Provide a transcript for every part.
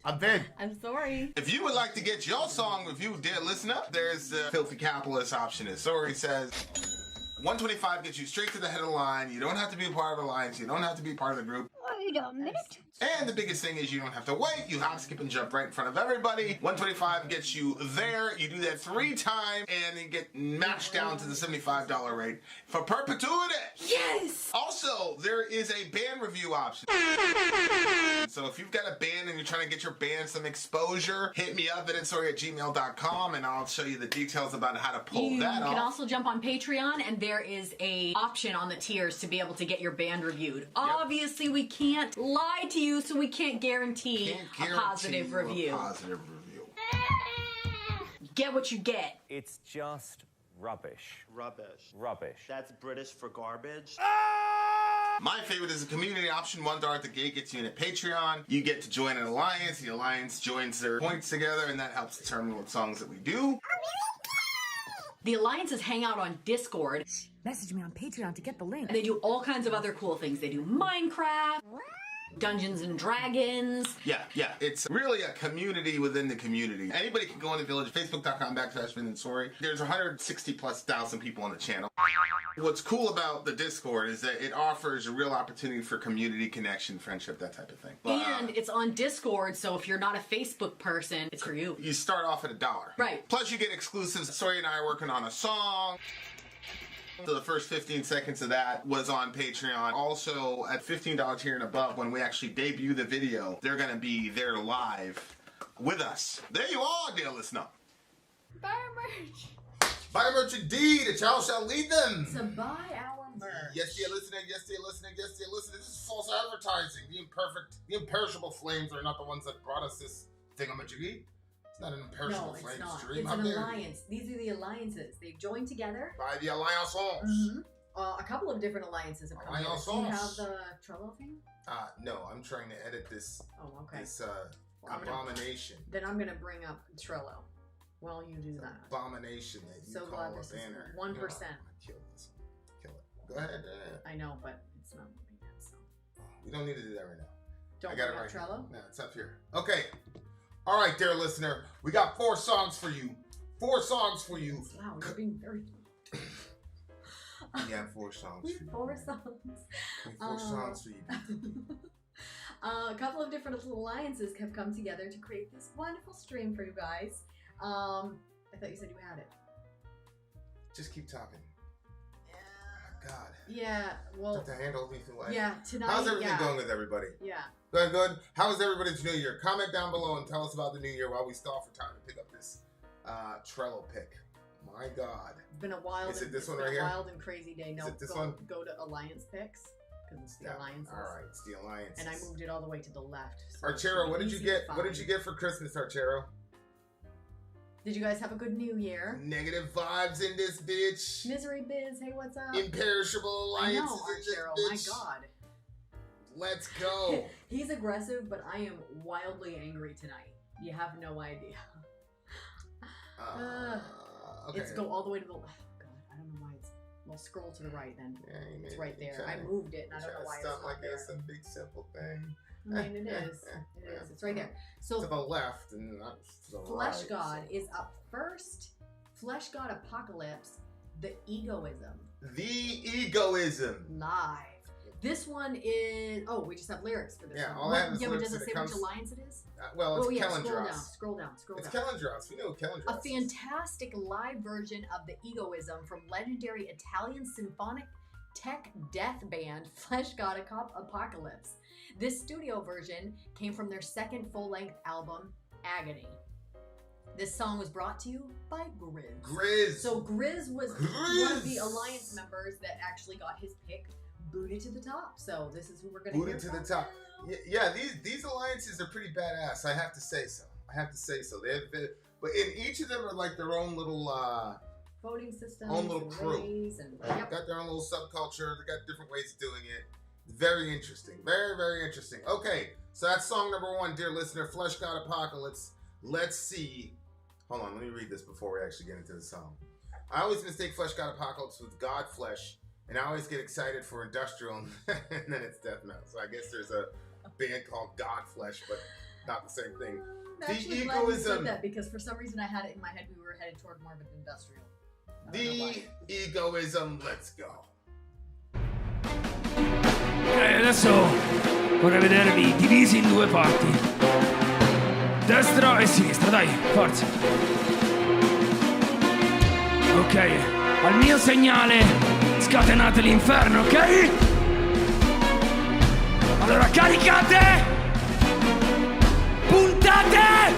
I'm Ben. I'm Sori. If you would like to get your song reviewed, dear listener, there's the filthy capitalist option. As Sori says, 125 gets you straight to the head of the line. You don't have to be a part of the alliance. You don't have to be part of the group. Wait a minute. And the biggest thing is you don't have to wait. You hop, skip, and jump right in front of everybody. 125 gets you there. You do that 3 times, and you get matched down to the $75 rate for perpetuity. Yes! Also, there is a band review option. So if you've got a band and you're trying to get your band some exposure, hit me up at itsori@gmail.com, and I'll show you the details about how to pull that off. You can also jump on Patreon, and there is a option on the tiers to be able to get your band reviewed. Obviously, we can't lie to you, so we can't guarantee a positive review. Get what you get. It's just rubbish. Rubbish. Rubbish. That's British for garbage. My favorite is the community option. $1 at the gate gets you in at Patreon. You get to join an alliance. The alliance joins their points together, and that helps determine what songs that we do. The alliances hang out on Discord. Message me on Patreon to get the link. And they do all kinds of other cool things. They do Minecraft, Dungeons and Dragons. Yeah. It's really a community within the community. Anybody can go in the village, facebook.com/Ben and Sori. There's 160,000+ people on the channel. What's cool about the Discord is that it offers a real opportunity for community connection, friendship, that type of thing. And it's on Discord, so if you're not a Facebook person, it's for you. You start off at $1. Right. Plus you get exclusives. Sori and I are working on a song. So the first 15 seconds of that was on Patreon. Also, at $15 tier and above, when we actually debut the video, they're going to be there live with us. There you are, dear listener. Buy our merch. Buy our merch indeed, and y'all shall lead them. So buy our merch. Yes, dear listener, yes, dear listener, yes, dear listener. This is false advertising. The imperishable flames are not the ones that brought us this thingamajiggy. It's not an imperishable No, flame it's not. stream. It's How an dare you? alliance. These are the alliances. They've joined together. By the Alliance. A couple of different alliances have come together. Alliance. Do you have the Trello thing? No, I'm trying to edit this. Oh, okay. This I'm gonna- abomination. Then I'm going to bring up Trello while you do that. Abomination that you So call glad a this is banner. 1%. Kill this. Kill it. Go ahead. I know, but it's not moving yet, so. We don't need to do that right now. Don't I got it bring up right Trello? here. No, it's up here. Okay. All right, dear listener. We got 4 songs for you. 4 songs for you. Wow, you're being very... We have 4 songs We for have you. 4 songs. We have 4 songs for you. A couple of different little alliances have come together to create this wonderful stream for you guys. I thought you said you had it. Just keep talking. Yeah. Oh, God. Yeah, well... Have to handle me through life. Yeah, tonight, How's everything going with everybody? Yeah. Good. How was everybody's New Year? Comment down below and tell us about the New Year while we stall for time to pick up this Trello pick. My God. It's been a wild, Is it this it's one been right a here? wild and crazy day. No, Is it this go, one? go to Alliance Picks, because it's the Alliances. All right, it's the Alliance. And I moved it all the way to the left. So Archero, what did you easy to get? What did find. you get for Christmas, Archero? Did you guys have a good New Year? Negative vibes in this bitch. Misery Biz, hey, what's up? Imperishable I alliances know, in this Archero, my bitch. God. Let's go. He's aggressive, but I am wildly angry tonight. You have no idea. Okay. It's go all the way to the left. Oh, God, I don't know why it's... Well, scroll to the right then. Yeah, you It's made right it. You there. I tryna- moved it, and I you don't know tryna why it's stunt not like there. it's a big simple thing. I mean, it is. It is. It's right there. So To the left and not to the Fleshgod right. is up first. Fleshgod Apocalypse, the egoism. The egoism. Live. This one is... Oh, we just have lyrics for this Yeah, one. all I have is but lyrics does it that say comes- which alliance it is? Well, it's Oh, yeah, Kellandros. scroll down. It's Kellandros. We know what Kellandros A is. fantastic live version of the egoism from legendary Italian symphonic tech death band Fleshgod Apocalypse. This studio version came from their second full-length album, Agony. This song was brought to you by Grizz. Grizz. So Grizz was Grizz. one of the alliance members that actually got his pick booted to the top. So this is who we're going to hear Booted to from the top. now. Yeah, these alliances are pretty badass. I have to say so. But in each of them are like their own little Voting systems, own little and crew. ways, and They've got their own little subculture. They got different ways of doing it. Very interesting. Very, very interesting. Okay, so that's song number 1, dear listener, Fleshgod Apocalypse. Let's see. Hold on, let me read this before we actually get into the song. I always mistake Fleshgod Apocalypse with God Flesh, and I always get excited for industrial, and then it's death metal. So I guess there's a band called God Flesh, but not the same thing. I'm actually glad you said that because for some reason I had it in my head we were headed toward more of an industrial. The egoism, let's go. Adesso vorrei vedervi divisi in due parti. Destra e sinistra, dai, forza. Ok, al mio segnale scatenate l'inferno, ok? Allora caricate! Puntate!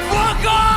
Fuoco!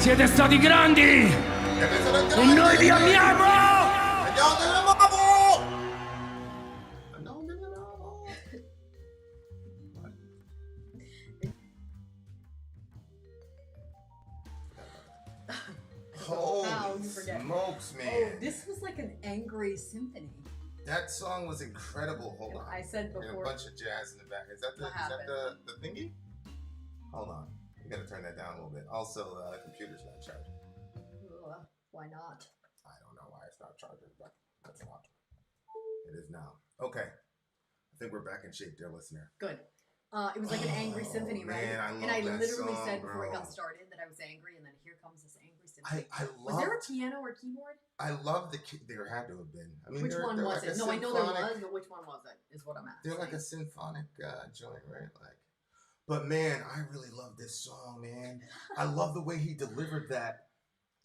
Siete stati grandi! E noi vi amiamo! Andiamo nell'amo! Andiamo nell'amo! Wow, you Holy forget. smokes, Oh, man. this was like an angry symphony. That song was incredible. Hold on. I said And a before. bunch of jazz in the back. Is that the thingy? Hold on. You gotta turn that down a little bit. Also, the computer's not charging. Ugh, why not? I don't know why it's not charging, but that's not. It is now. Okay. I think we're back in shape, dear listener. Good. It was like an angry symphony, right? Man, I love and I that literally song, said before it bro. got started that I was angry, and then here comes this angry symphony. I Was love. there a piano or keyboard? I love the. There had to have been. I mean, Which one they're was like it? a No, I know there symphonic- was, but which one was it? Is what I'm asking. They're like a symphonic joint, right? Like, but man, I really love this song, man. I love the way he delivered that.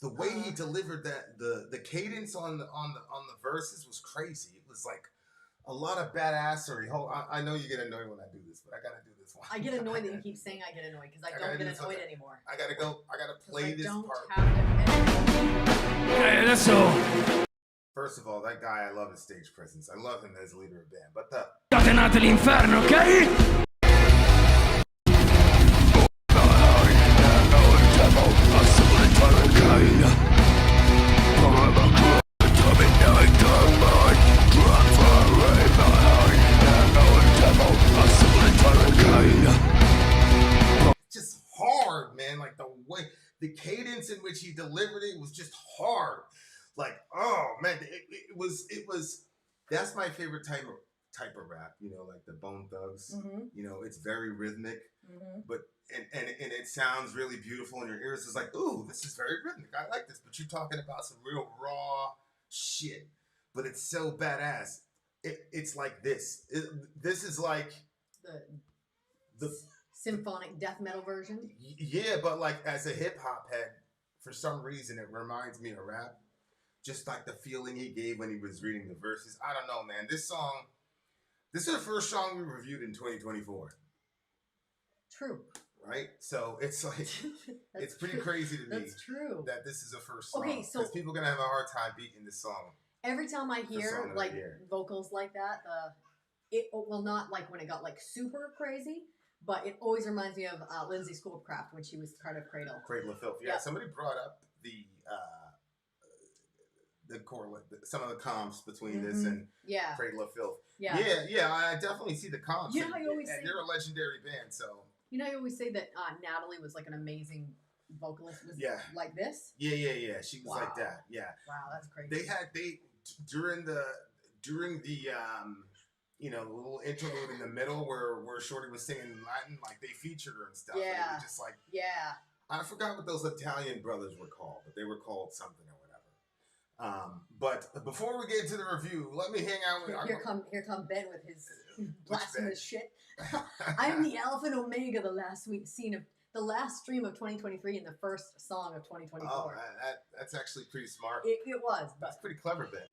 The way he delivered that, the cadence on the verses was crazy. It was like a lot of badassery. I know you get annoyed when I do this, but I gotta do this one. I get annoyed that you keep saying I get annoyed because I gotta don't do get annoyed something. anymore. I gotta go. I gotta 'Cause play I this don't part. have to. Adesso First of all, that guy, I love his stage presence. I love him as leader of band. But the scatenate l'inferno, ok? just hard, man. Like the way, the cadence in which he delivered it was just hard. Like, oh man, it was. That's my favorite type of rap. You know, like the Bone Thugs. Mm-hmm. You know, it's very rhythmic, Mm-hmm. but and it sounds really beautiful in your ears. It's like, ooh, this is very rhythmic. I like this. But you're talking about some real raw shit. But it's so badass. It's like this. This is like the symphonic death metal version. yeah, but like as a hip hop head, for some reason it reminds me of rap. Just like the feeling he gave when he was reading the verses. I don't know, man. This is the first song we reviewed in 2024. True. Right? So it's like it's pretty true. crazy to me That's true. that this is a first song. Okay, so- because people are gonna have a hard time beating this song. Every time I song hear of the like year. vocals like that, it well not like when it got like super crazy, but it always reminds me of Lindsay Schoolcraft when she was part of Cradle. Cradle of Filth. Yeah, Yeah. somebody brought up the correlate, some of the comps between this and Yeah. Cradle of Filth. Yeah. Yeah, I definitely see the comps. You know how you always and say- they're a legendary band, so You know, I always say that Natalie was like an amazing vocalist. Was Yeah. like this. yeah. She was like Wow. that. Yeah. Wow, that's crazy. They during the you know, the little interlude in the middle where Shorty was singing Latin, like they featured her and stuff. And it Yeah. was just like Yeah. I forgot what those Italian brothers were called, but they were called something or whatever. But before we get into the review, let me hang out with Here come Ben with his Ben? blasphemous shit. I'm the Alpha and Omega, the last stream of 2023 and the first song of 2024. Oh, that's actually pretty smart. It was, That's but pretty clever, Ben.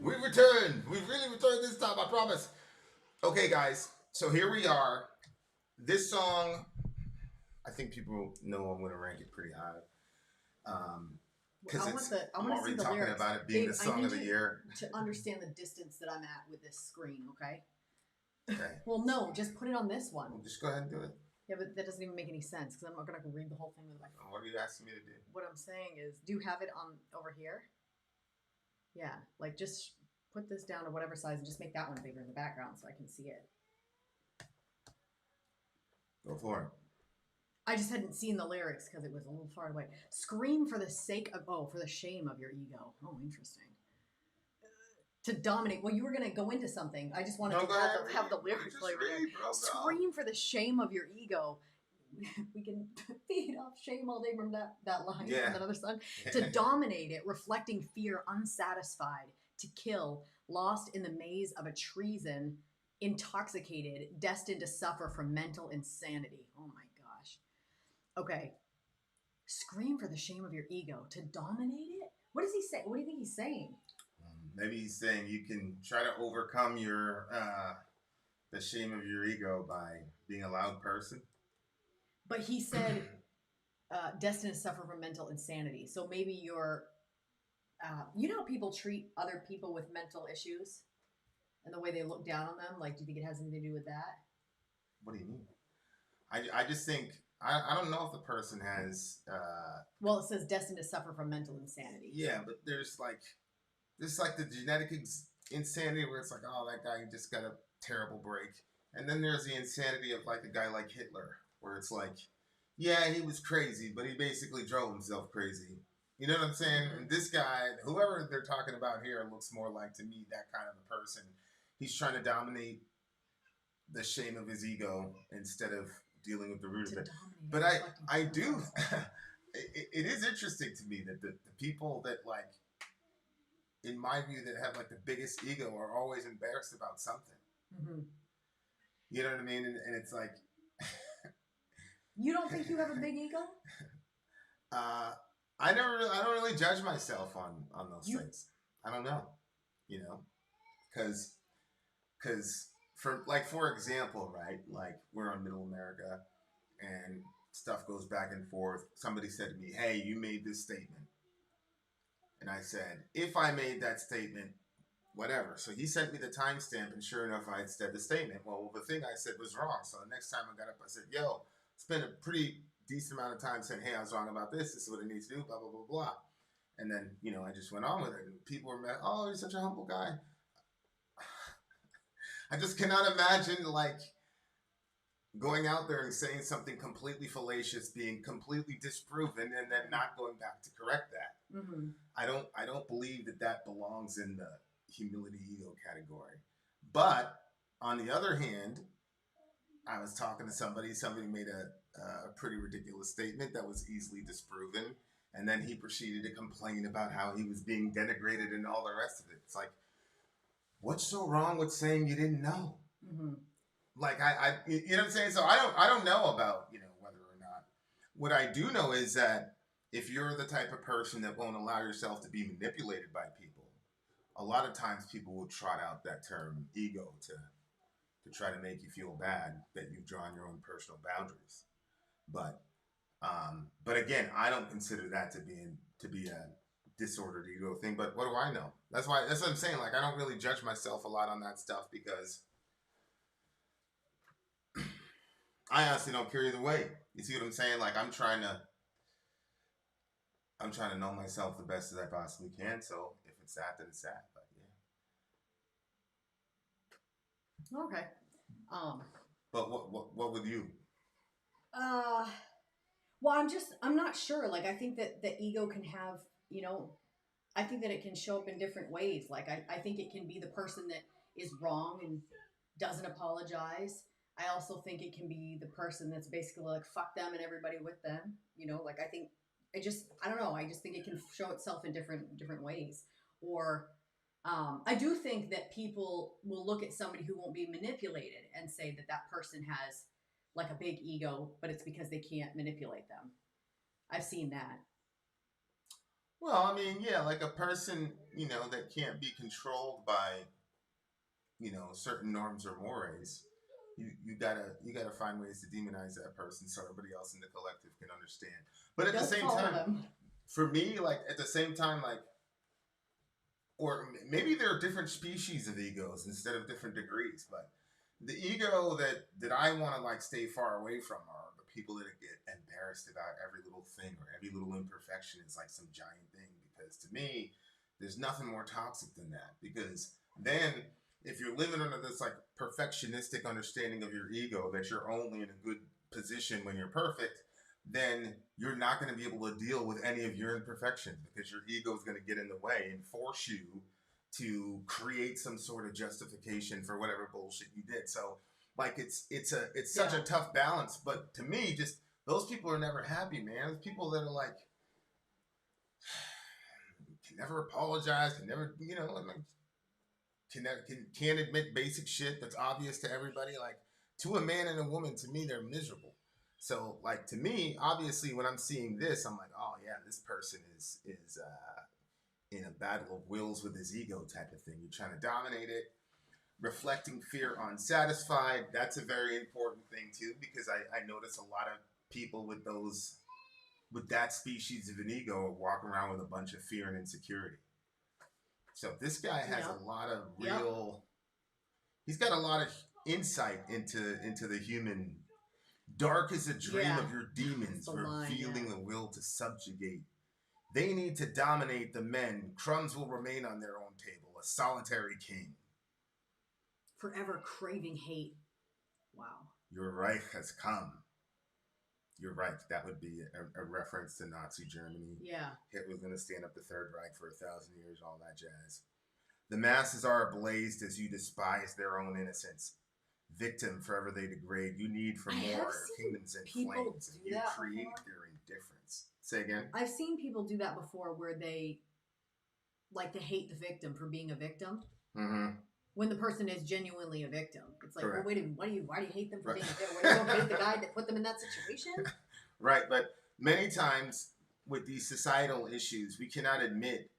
We returned. We really returned this time, I promise. Okay, guys. So here we are. This song, I think people know I'm going to rank it pretty high. Because I'm already talking lyrics. about it being Babe, the song of the year. To understand the distance that I'm at with this screen, okay? Okay. Well, no, just put it on this one. Well, just go ahead and do it. Yeah, but that doesn't even make any sense because I'm not going to read the whole thing with my phone. What are you asking me to do? What I'm saying is, do you have it on over here? Yeah, like just put this down to whatever size and just make that one bigger in the background so I can see it. Go for it. I just hadn't seen the lyrics because it was a little far away. Scream for the sake of, for the shame of your ego. Oh, interesting. To dominate. Well, you were going to go into something. I just wanted to have the lyrics flavor there. Scream for the shame of your ego. We can feed off shame all day. Remember that line from that other song? To dominate it, reflecting fear, unsatisfied, to kill, lost in the maze of a treason, intoxicated, destined to suffer from mental insanity. Oh my gosh. Okay. Scream for the shame of your ego. To dominate it? What does he say? What do you think he's saying? Maybe he's saying you can try to overcome your the shame of your ego by being a loud person. But he said destined to suffer from mental insanity. So maybe you're, you know how people treat other people with mental issues and the way they look down on them? Like, do you think it has anything to do with that? What do you mean? I just think, I don't know if the person has... well, it says destined to suffer from mental insanity. Yeah, but there's like the genetic insanity where it's like, oh, that guy just got a terrible break. And then there's the insanity of like a guy like Hitler, where it's like, yeah, he was crazy, but he basically drove himself crazy. You know what I'm saying? And this guy, whoever they're talking about here, looks more like, to me, that kind of a person. He's trying to dominate the shame of his ego instead of dealing with the root of it. But I do, it is interesting to me that the people that, like, in my view, that have like the biggest ego are always embarrassed about something. Mm-hmm. You know what I mean? And it's like... You don't think you have a big ego? I don't really judge myself on those things. I don't know, you know, because for example, right? Like, we're on Middle America and stuff goes back and forth. Somebody said to me, "Hey, you made this statement," and I said, "If I made that statement, whatever." So he sent me the timestamp, and sure enough, I had said the statement. Well, the thing I said was wrong. So the next time I got up, I said, "Yo, spent a pretty decent amount of time saying, hey, I was wrong about this. This is what it needs to do, blah, blah, blah, blah." And then, you know, I just went on with it. And people were mad. "Oh, you're such a humble guy." I just cannot imagine, like, going out there and saying something completely fallacious, being completely disproven, and then not going back to correct that. Mm-hmm. I don't believe that belongs in the humility ego category. But on the other hand, I was talking to somebody made a pretty ridiculous statement that was easily disproven, and then he proceeded to complain about how he was being denigrated and all the rest of it. It's like, what's so wrong with saying you didn't know? Mm-hmm. Like, you know what I'm saying? So I don't know about, you know, whether or not. What I do know is that if you're the type of person that won't allow yourself to be manipulated by people, a lot of times people will trot out that term ego to try to make you feel bad that you've drawn your own personal boundaries. But again, I don't consider that to be a disordered ego thing. But what do I know? That's what I'm saying. Like, I don't really judge myself a lot on that stuff because I honestly don't care either way. You see what I'm saying? Like, I'm trying to know myself the best as I possibly can. So if it's that, then it's that. But yeah. Okay. But what with you? Well, I'm not sure. Like, I think that the ego can have, you know, I think that it can show up in different ways. Like, I think it can be the person that is wrong and doesn't apologize. I also think it can be the person that's basically like, fuck them and everybody with them. You know, like, I don't know. I just think it can show itself in different ways. Or, I do think that people will look at somebody who won't be manipulated and say that person has like a big ego, but it's because they can't manipulate them. I've seen that. Well, I mean, yeah, like a person, that can't be controlled by, certain norms or mores. You gotta find ways to demonize that person so everybody else in the collective can understand. But at the same time, for me, like at the same time, like, or maybe there are different species of egos instead of different degrees. But the ego that I want to like stay far away from are the people that get embarrassed about every little thing or every little imperfection is like some giant thing. Because to me, there's nothing more toxic than that. Because then, if you're living under this like perfectionistic understanding of your ego that you're only in a good position when you're perfect, then you're not going to be able to deal with any of your imperfections because your ego is going to get in the way and force you to create some sort of justification for whatever bullshit you did. So like it's such a tough balance. But to me, just those people are never happy, man. Those people that are like can never apologize, can never, can't admit basic shit that's obvious to everybody. Like to a man and a woman, to me, they're miserable. So like to me, obviously, when I'm seeing this, I'm like, oh yeah, this person is in a battle of wills with his ego type of thing. You're trying to dominate it, reflecting fear unsatisfied. That's a very important thing too, because I notice a lot of people with that species of an ego are walking around with a bunch of fear and insecurity. So this guy has a lot of he's got a lot of insight into the human. Dark is a dream of your demons, revealing the will to subjugate. They need to dominate the men. Crumbs will remain on their own table, a solitary king. Forever craving hate. Wow. Your Reich has come. You're right. That would be a reference to Nazi Germany. Yeah. Hitler's going to stand up the Third Reich for 1,000 years, all that jazz. The masses are ablaze as you despise their own innocence. Victim, forever they degrade. You need for more kingdoms in flames. And you create their indifference. Say again? I've seen people do that before where they like to hate the victim for being a victim. Mm-hmm. When the person is genuinely a victim. It's like, well, wait a minute, why do you hate them for being a victim? Why do you don't hate the guy that put them in that situation? Right, but many times with these societal issues, we cannot admit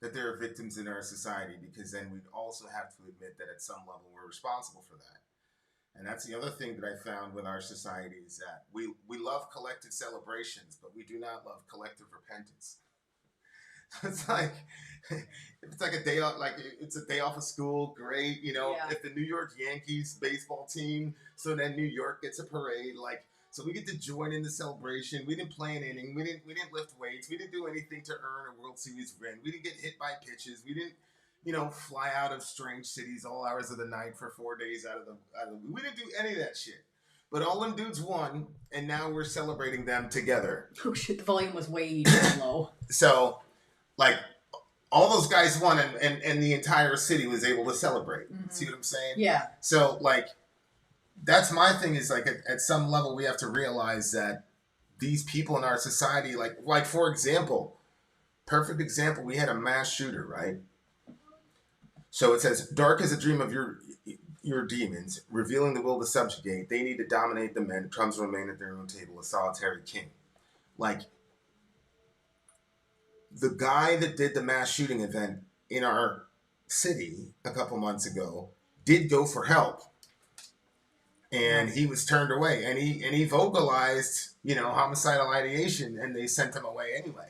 that there are victims in our society because then we'd also have to admit that at some level we're responsible for that. And that's the other thing that I found with our society is that we love collective celebrations, but we do not love collective repentance. It's like a day off, like it's a day off of school, great, if the New York Yankees baseball team, so then New York gets a parade, like, so we get to join in the celebration. We didn't play an inning, we didn't lift weights, we didn't do anything to earn a World Series win, we didn't get hit by pitches, we didn't, fly out of strange cities all hours of the night for 4 days out of the we didn't do any of that shit. But all them dudes won, and now we're celebrating them together. Oh shit, the volume was way too low. So like all those guys won and the entire city was able to celebrate. Mm-hmm. See what I'm saying? Yeah. So like, that's my thing is like at some level we have to realize that these people in our society, like for example, perfect example, we had a mass shooter, right? So it says, dark is a dream of your demons, revealing the will to subjugate. They need to dominate the men. Crumbs remain at their own table, a solitary king. Like, the guy that did the mass shooting event in our city a couple months ago did go for help, and he was turned away. And he vocalized, homicidal ideation, and they sent him away anyway.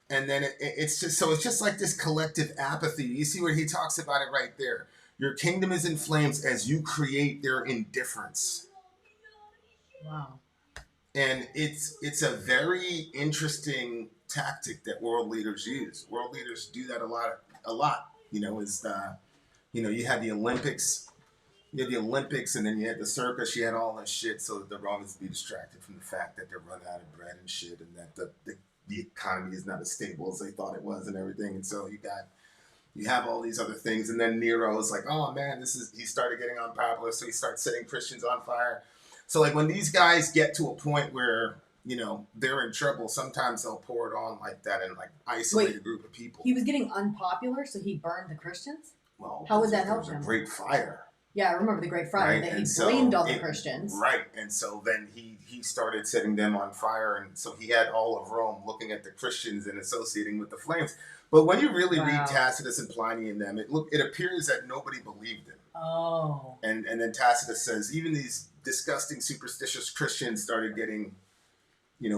And then it's just like this collective apathy. You see where he talks about it right there. Your kingdom is in flames as you create their indifference. Wow. And it's a very interesting tactic that world leaders use. World leaders do that a lot. You had the Olympics. And then you had the circus. You had all that shit so that the Romans be distracted from the fact that they're running out of bread and shit, and that the economy is not as stable as they thought it was and everything. And so you have all these other things. And then Nero is like, oh man, he started getting unpopular, so he starts setting Christians on fire. So like when these guys get to a point where, they're in trouble, sometimes they'll pour it on like that and like isolate a group of people. He was getting unpopular, so he burned the Christians? Well, how would that help him? There was a great fire. Yeah, I remember the Great Fire, that he blamed all the Christians. Right, and so then he started setting them on fire, and so he had all of Rome looking at the Christians and associating with the flames. But when you really read Wow. Tacitus and Pliny and them, it appears that nobody believed him. Oh. And then Tacitus says even these disgusting superstitious Christians started getting,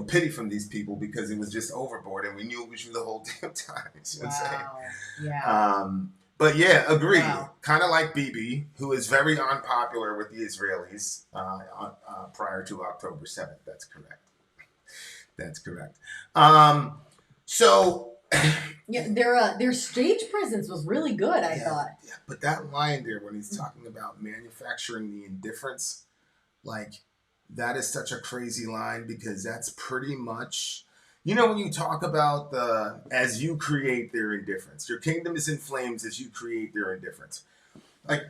pity from these people because it was just overboard, and we knew it was you the whole damn time. You know what I'm saying? Yeah. But yeah, agree. Wow. Kind of like Bibi, who is very unpopular with the Israelis prior to October 7th. That's correct. That's correct. So. Yeah, their stage presence was really good, I thought. Yeah, but that line there when he's talking about manufacturing the indifference, like, that is such a crazy line because that's pretty much, when you talk about as you create their indifference, your kingdom is in flames as you create their indifference. Like,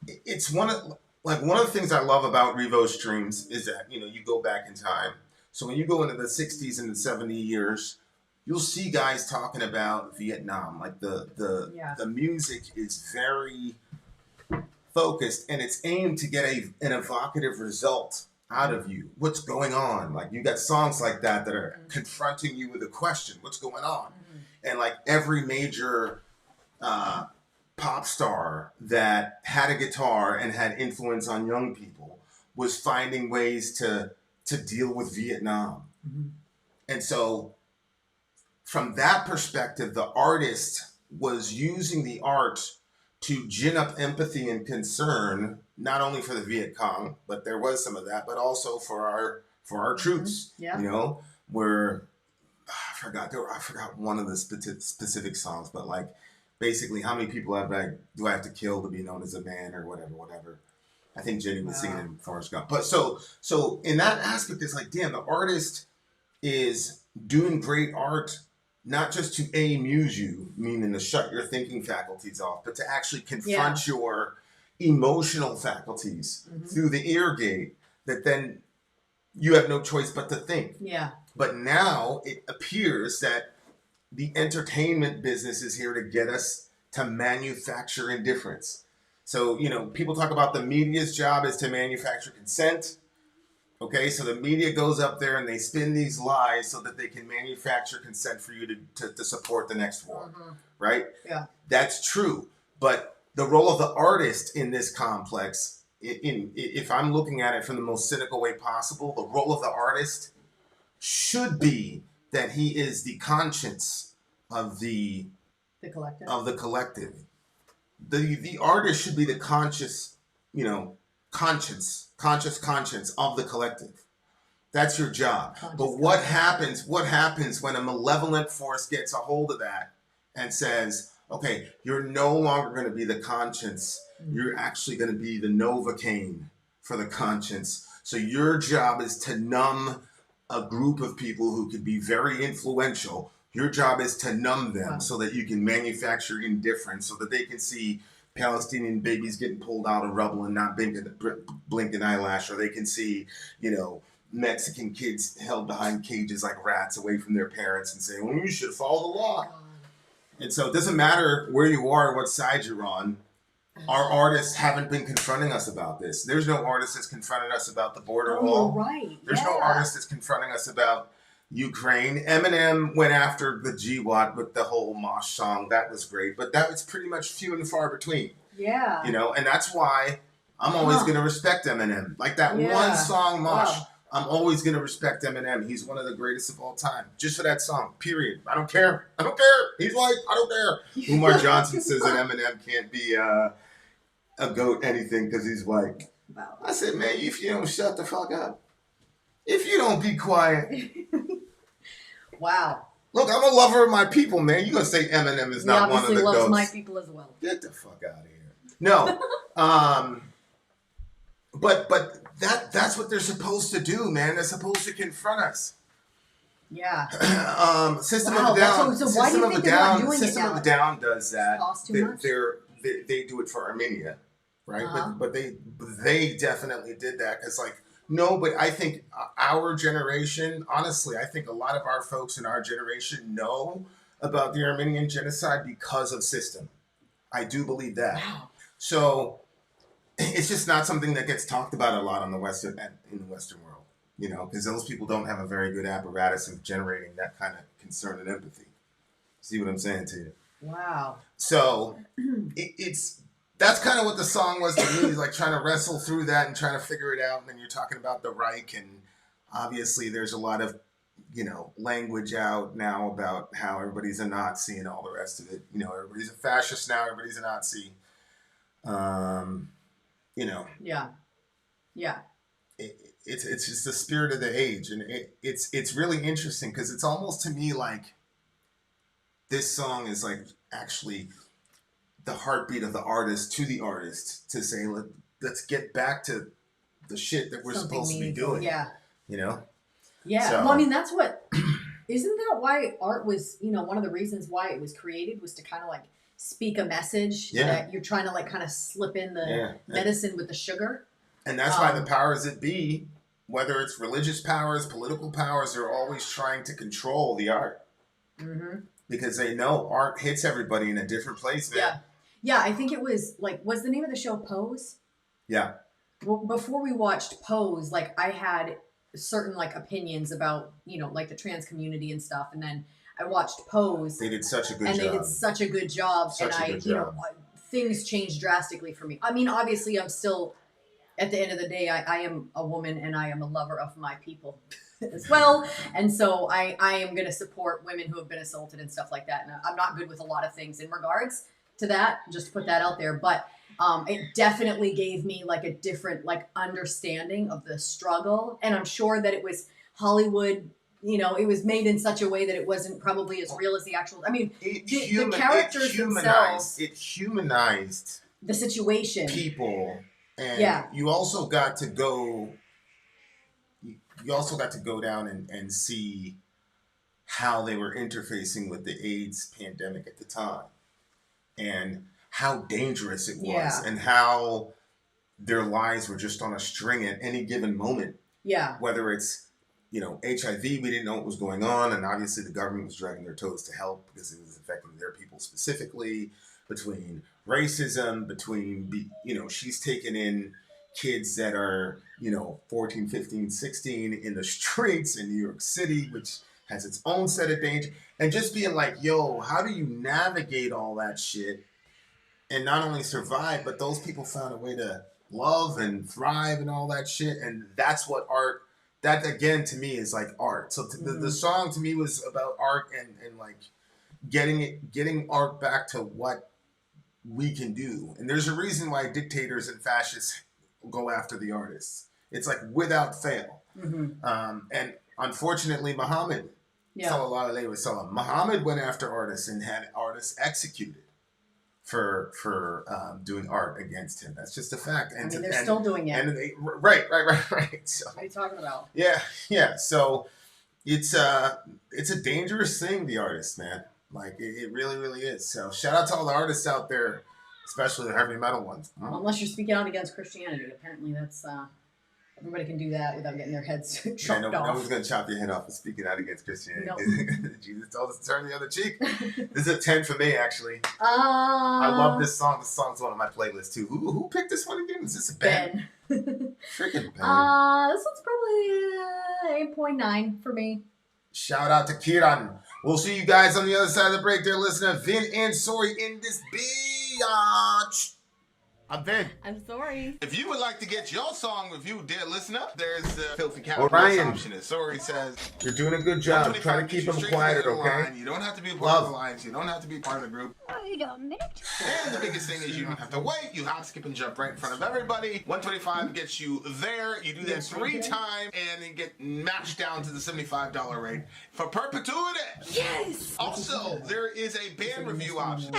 it's one of the things I love about Revo streams is that, you go back in time. So when you go into the 60s and the 70 years, you'll see guys talking about Vietnam. Like the music is very focused and it's aimed to get an evocative result out of you. What's going on? Like you got songs like that are confronting you with a question. What's going on? And like every major pop star that had a guitar and had influence on young people was finding ways to deal with Vietnam. And so from that perspective, the artist was using the art to gin up empathy and concern, not only for the Viet Cong, but there was some of that, but also for our troops. Where I forgot one of the specific songs, but like basically how many people do I have to kill to be known as a man or whatever. I think Jenny was singing in Forrest Gump. But so in that aspect, it's like, damn, the artist is doing great art, not just to amuse you, meaning to shut your thinking faculties off, but to actually confront your emotional faculties through the ear gate that then you have no choice but to think. Yeah. But now it appears that the entertainment business is here to get us to manufacture indifference. So, people talk about the media's job is to manufacture consent. Okay, so the media goes up there and they spin these lies so that they can manufacture consent for you to support the next war, right? Yeah. That's true. But the role of the artist in this complex, if I'm looking at it from the most cynical way possible, the role of the artist should be that he is the conscience of the collective. The artist should be the conscious conscience of the collective. That's your job. But what happens when a malevolent force gets a hold of that and says, okay, you're no longer going to be the conscience. You're actually going to be the Novocaine for the conscience. So your job is to numb a group of people who could be very influential. Your job is to numb them so that you can manufacture indifference, so that they can see Palestinian babies getting pulled out of rubble and not blink an eyelash, or they can see, Mexican kids held behind cages like rats away from their parents and say, well, you should follow the law. And so it doesn't matter where you are, what side you're on. Our artists haven't been confronting us about this. There's no artist that's confronted us about the border wall. Right. There's no artist that's confronting us about Ukraine. Eminem went after the GWAT with the whole Mosh song. That was great. But that was pretty much few and far between. Yeah. And that's why I'm always going to respect Eminem. Like that one song, Mosh. Wow. I'm always going to respect Eminem. He's one of the greatest of all time. Just for that song, period. I don't care. He's like, I don't care. Umar Johnson says that Eminem can't be a goat anything because he's white. Wow. I said, man, if you don't shut the fuck up. If you don't be quiet. Wow. Look, I'm a lover of my people, man. You're going to say Eminem is not one of the goats. He obviously loves my people as well. Get the fuck out of here. No. But that's what they're supposed to do, man. They're supposed to confront us. Yeah. System of a Down. So why do you think they're not doing it now? System of a Down does that. Cost too much? They do it for Armenia, right? Uh-huh. But they definitely did that because but I think our generation, honestly, I think a lot of our folks in our generation know about the Armenian genocide because of System. I do believe that. Wow. So it's just not something that gets talked about a lot in the Western world. You know, because those people don't have a very good apparatus of generating that kind of concern and empathy. See what I'm saying to you? Wow. So that's kind of what the song was to me, like trying to wrestle through that and trying to figure it out. And then you're talking about the Reich, and obviously there's a lot of, you know, language out now about how everybody's a Nazi and all the rest of it. You know, everybody's a fascist now, everybody's a Nazi. You know. Yeah. Yeah. It's just the spirit of the age, and it's really interesting because it's almost to me like this song is like actually the heartbeat of the artist to the artist to say, let's get back to the shit that we're supposed to be doing. Yeah. You know? Yeah. So, well, I mean, that's what, isn't that why art was, you know, one of the reasons why it was created was to kind of like speak a message that you're trying to like kind of slip in the medicine with the sugar. And that's why the powers that be, whether it's religious powers, political powers, are always trying to control the art. Mm-hmm. Because they know art hits everybody in a different place, man. Yeah. Yeah, I think it was like, was the name of the show Pose? Yeah. Well, before we watched Pose, like I had certain like opinions about, you know, like the trans community and stuff. And then I watched Pose. They did such a good job. And they did such a good job. You know, things changed drastically for me. I mean, obviously I'm still, at the end of the day, I am a woman and I am a lover of my people as well. And so I am going to support women who have been assaulted and stuff like that. And I'm not good with a lot of things in regards to that, just to put that out there. But it definitely gave me like a different like understanding of the struggle. And I'm sure that it was Hollywood, you know, it was made in such a way that it wasn't probably as real as the actual, I mean, the characters themselves. It humanized the situation. People. And you also got to go down and see how they were interfacing with the AIDS pandemic at the time and how dangerous it was and how their lives were just on a string at any given moment. Yeah. Whether it's, you know, HIV, we didn't know what was going on. And obviously the government was dragging their toes to help because it was affecting their people specifically. Between racism, between, you know, she's taken in kids that are, you know, 14, 15, 16 in the streets in New York City, which has its own set of danger. And just being like, yo, how do you navigate all that shit and not only survive, but those people found a way to love and thrive and all that shit. And that's what art, that again to me is like art. So the song to me was about art and like getting art back to what we can do. And there's a reason why dictators and fascists go after the artists. It's like without fail. Mm-hmm. And unfortunately, Muhammad, sallallahu alaihi wasallam, Muhammad went after artists and had artists executed for doing art against him. That's just a fact. And I mean, they're still doing it. And right. So, what are you talking about? Yeah. So it's a dangerous thing, the artist, man. Like, it really, really is. So, shout out to all the artists out there, especially the heavy metal ones. Well, unless you're speaking out against Christianity. Apparently, that's everybody can do that without getting their heads chopped off. No one's going to chop your head off for speaking out against Christianity. No. Jesus told us to turn the other cheek. This is a 10 for me, actually. I love this song. This song's one of my playlists, too. Who picked this one again? Is this a Ben? Freaking Ben. This one's probably 8.9 for me. Shout out to Kiran. We'll see you guys on the other side of the break. They're listening to Vin and Sori in this biatch. I'm Vin. I'm Sori. If you would like to get your song reviewed, dear listener, there's the filthy capitalist option. As Sori says, you're doing a good job. Try to keep them quieted, okay? You don't have to be part of the alliance. You don't have to be part of the group. Wait a minute. And the biggest thing is you don't have to wait. You hop, skip, and jump right in front of everybody. 125 gets you there. You do that 3 times, and then get matched down to the $75 rate for perpetuity. Yes. Also, there is a band review option.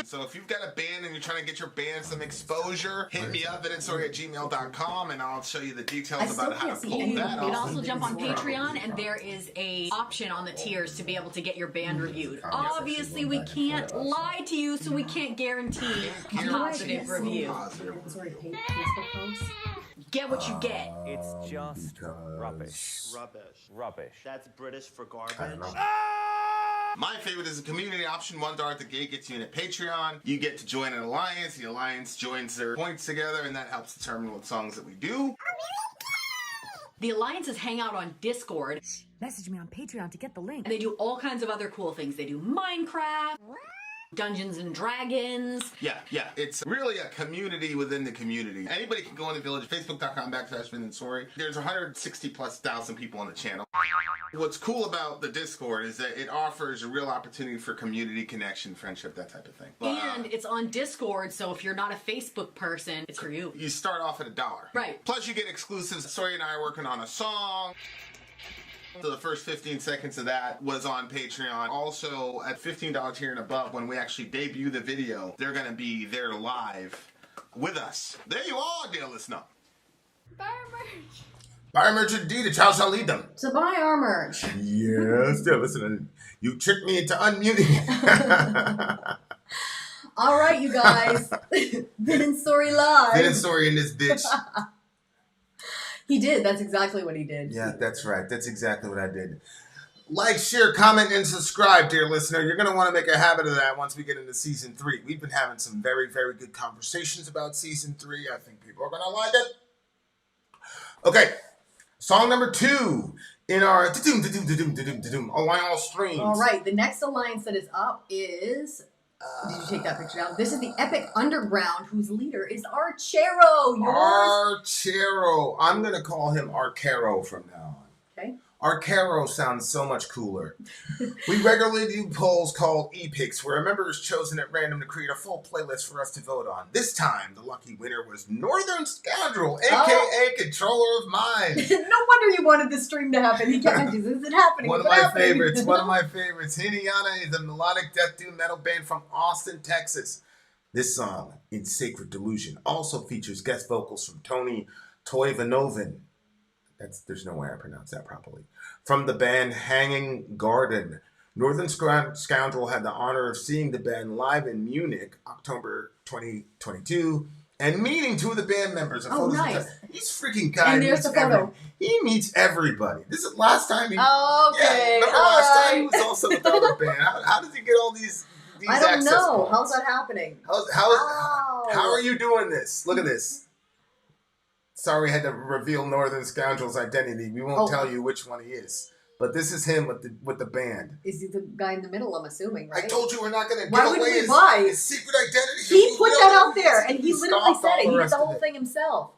So if you've got a band and you're trying to get your band some exposure, hit me up at insori@gmail.com and I'll show you the details about how to pull that off. You can also jump on Patreon and there is a option on the tiers to be able to get your band reviewed. Obviously, we can't lie to you, so we can't guarantee a positive review. Get what you get. It's just rubbish. Rubbish. That's British for garbage. My favorite is the community option. $1 at the gate gets you in at Patreon. You get to join an alliance. The alliance joins their points together, and that helps determine what songs that we do. The alliances hang out on Discord. Message me on Patreon to get the link. They do all kinds of other cool things. They do Minecraft, Dungeons and Dragons. Yeah. It's really a community within the community. Anybody can go in the village, facebook.com/Sori. There's 160,000+ people on the channel. What's cool about the Discord is that it offers a real opportunity for community connection, friendship, that type of thing. And it's on Discord, so if you're not a Facebook person, it's for you. You start off at $1. Right. Plus you get exclusives. Sori and I are working on a song. So the first 15 seconds of that was on Patreon. Also, at $15 tier and above, when we actually debut the video, they're going to be there live with us. There you are, dear listener. Buy our merch. Buy our merch indeed. A child shall lead them. So buy our merch. Yes, dear listener. You tricked me into unmuting. All right, you guys. Vin and Sori live. Vin and Sori in this bitch. He did. That's exactly what he did. Yeah, that's right. That's exactly what I did. Like, share, comment, and subscribe, dear listener. You're going to want to make a habit of that once we get into Season 3. We've been having some very, very good conversations about Season 3. I think people are going to like it. Okay, song number 2 in our on all streams. All right, the next alliance that is up is... did you take that picture down? This is the Epic Underground, whose leader is Archero. Archero. I'm going to call him Archero from now on. Okay. Archero sounds so much cooler. We regularly do polls called ePicks, where a member is chosen at random to create a full playlist for us to vote on. This time, the lucky winner was Northern Scoundrel, a.k.a. Controller of Minds. No wonder you wanted this stream to happen. He kept mentioning, is it happening? One of my favorites. One of my favorites. Hinayana is a melodic death doom metal band from Austin, Texas. This song, In Sacred Delusion, also features guest vocals from Tony Toivonovan. There's no way I pronounce that properly. From the band Hanging Garden. Northern Scoundrel had the honor of seeing the band live in Munich, October 2022, and meeting 2 of the band members. Oh, nice. He's freaking guy. And there's the photo. He meets everybody. This is last time he... Oh, okay. Yeah, remember last time he was also with the other band. How does he get all these I don't access know. points? How's that happening? How are you doing this? Look at this. Sorry, I had to reveal Northern Scoundrel's identity. We won't tell you which one he is. But this is him with the band. Is he the guy in the middle, I'm assuming, right? I told you we're not going to Why give would away we his, lie? his secret identity. He put that out there, and he literally scoffed said all it. He did rest the of whole it. thing himself.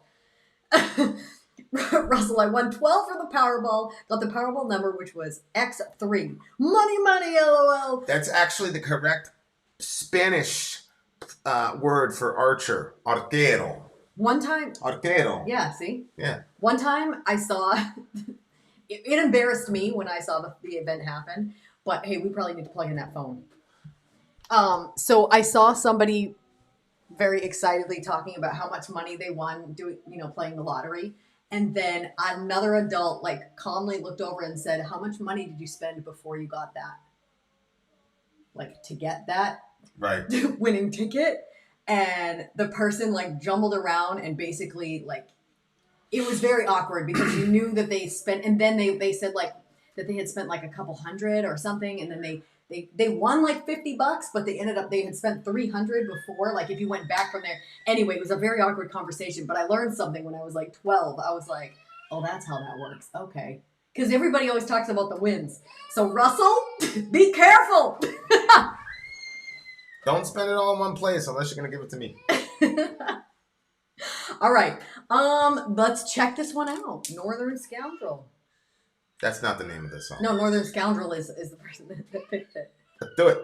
Russell, I won 12 for the Powerball, got the Powerball number, which was X3. Money, money, LOL. That's actually the correct Spanish word for archer. Arquero. One time, Arquero. yeah, see? Yeah. One time I saw, it embarrassed me when I saw the event happen, but hey, we probably need to plug in that phone. So I saw somebody very excitedly talking about how much money they won playing the lottery. And then another adult like calmly looked over and said, how much money did you spend before you got that? Like to get that Right. winning ticket. And the person like jumbled around and basically like, it was very awkward because you knew that they spent, and then they said like that they had spent like a couple hundred or something. And then they won like $50, but they had spent 300 before. Like if you went back from there. Anyway, it was a very awkward conversation, but I learned something when I was like 12. I was like, oh, that's how that works. Okay. Because everybody always talks about the wins. So Russell, be careful. Don't spend it all in one place unless you're going to give it to me. All right. Let's check this one out. Northern Scoundrel. That's not the name of the song. No, Northern Scoundrel is the person that picked it. Let's do it.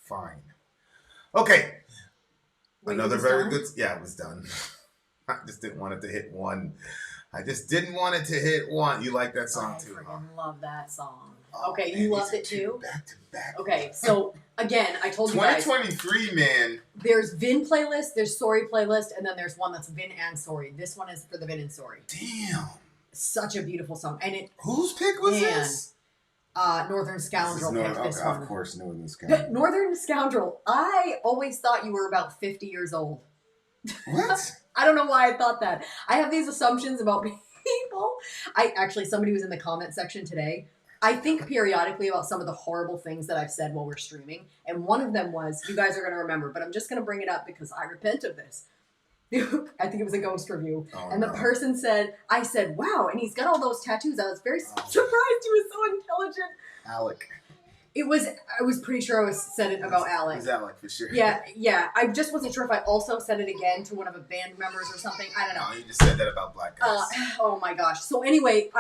Fine. Okay. Wait, Another it was very done? good. Yeah, it was done. I just didn't want it to hit one. I just didn't want it to hit one. You like that song too, huh? I love that song. Oh, Okay, man, you these loved are it two too? Back to back. Okay, so again, I told you guys 2023, man. there's Vin playlist, there's Sori playlist, and then there's one that's Vin and Sori. This one is for the Vin and Sori. Damn. Such a beautiful song. And it Whose pick was Man. this? Northern Scoundrel picked this okay, one. of course, Northern Scoundrel. Northern Scoundrel. I always thought you were about 50 years old. What? I don't know why I thought that. I have these assumptions about people. Somebody was in the comment section today. I think periodically about some of the horrible things that I've said while we're streaming. And one of them was, you guys are going to remember, but I'm just going to bring it up because I repent of this. I think it was a ghost review. Oh, and the person said, I said, wow, and he's got all those tattoos. I was very surprised he was so intelligent. Alec. I was pretty sure I said it about Alec. It was Alec for sure. Yeah. I just wasn't sure if I also said it again to one of the band members or something. I don't know. No, you just said that about black guys. Oh my gosh. So anyway,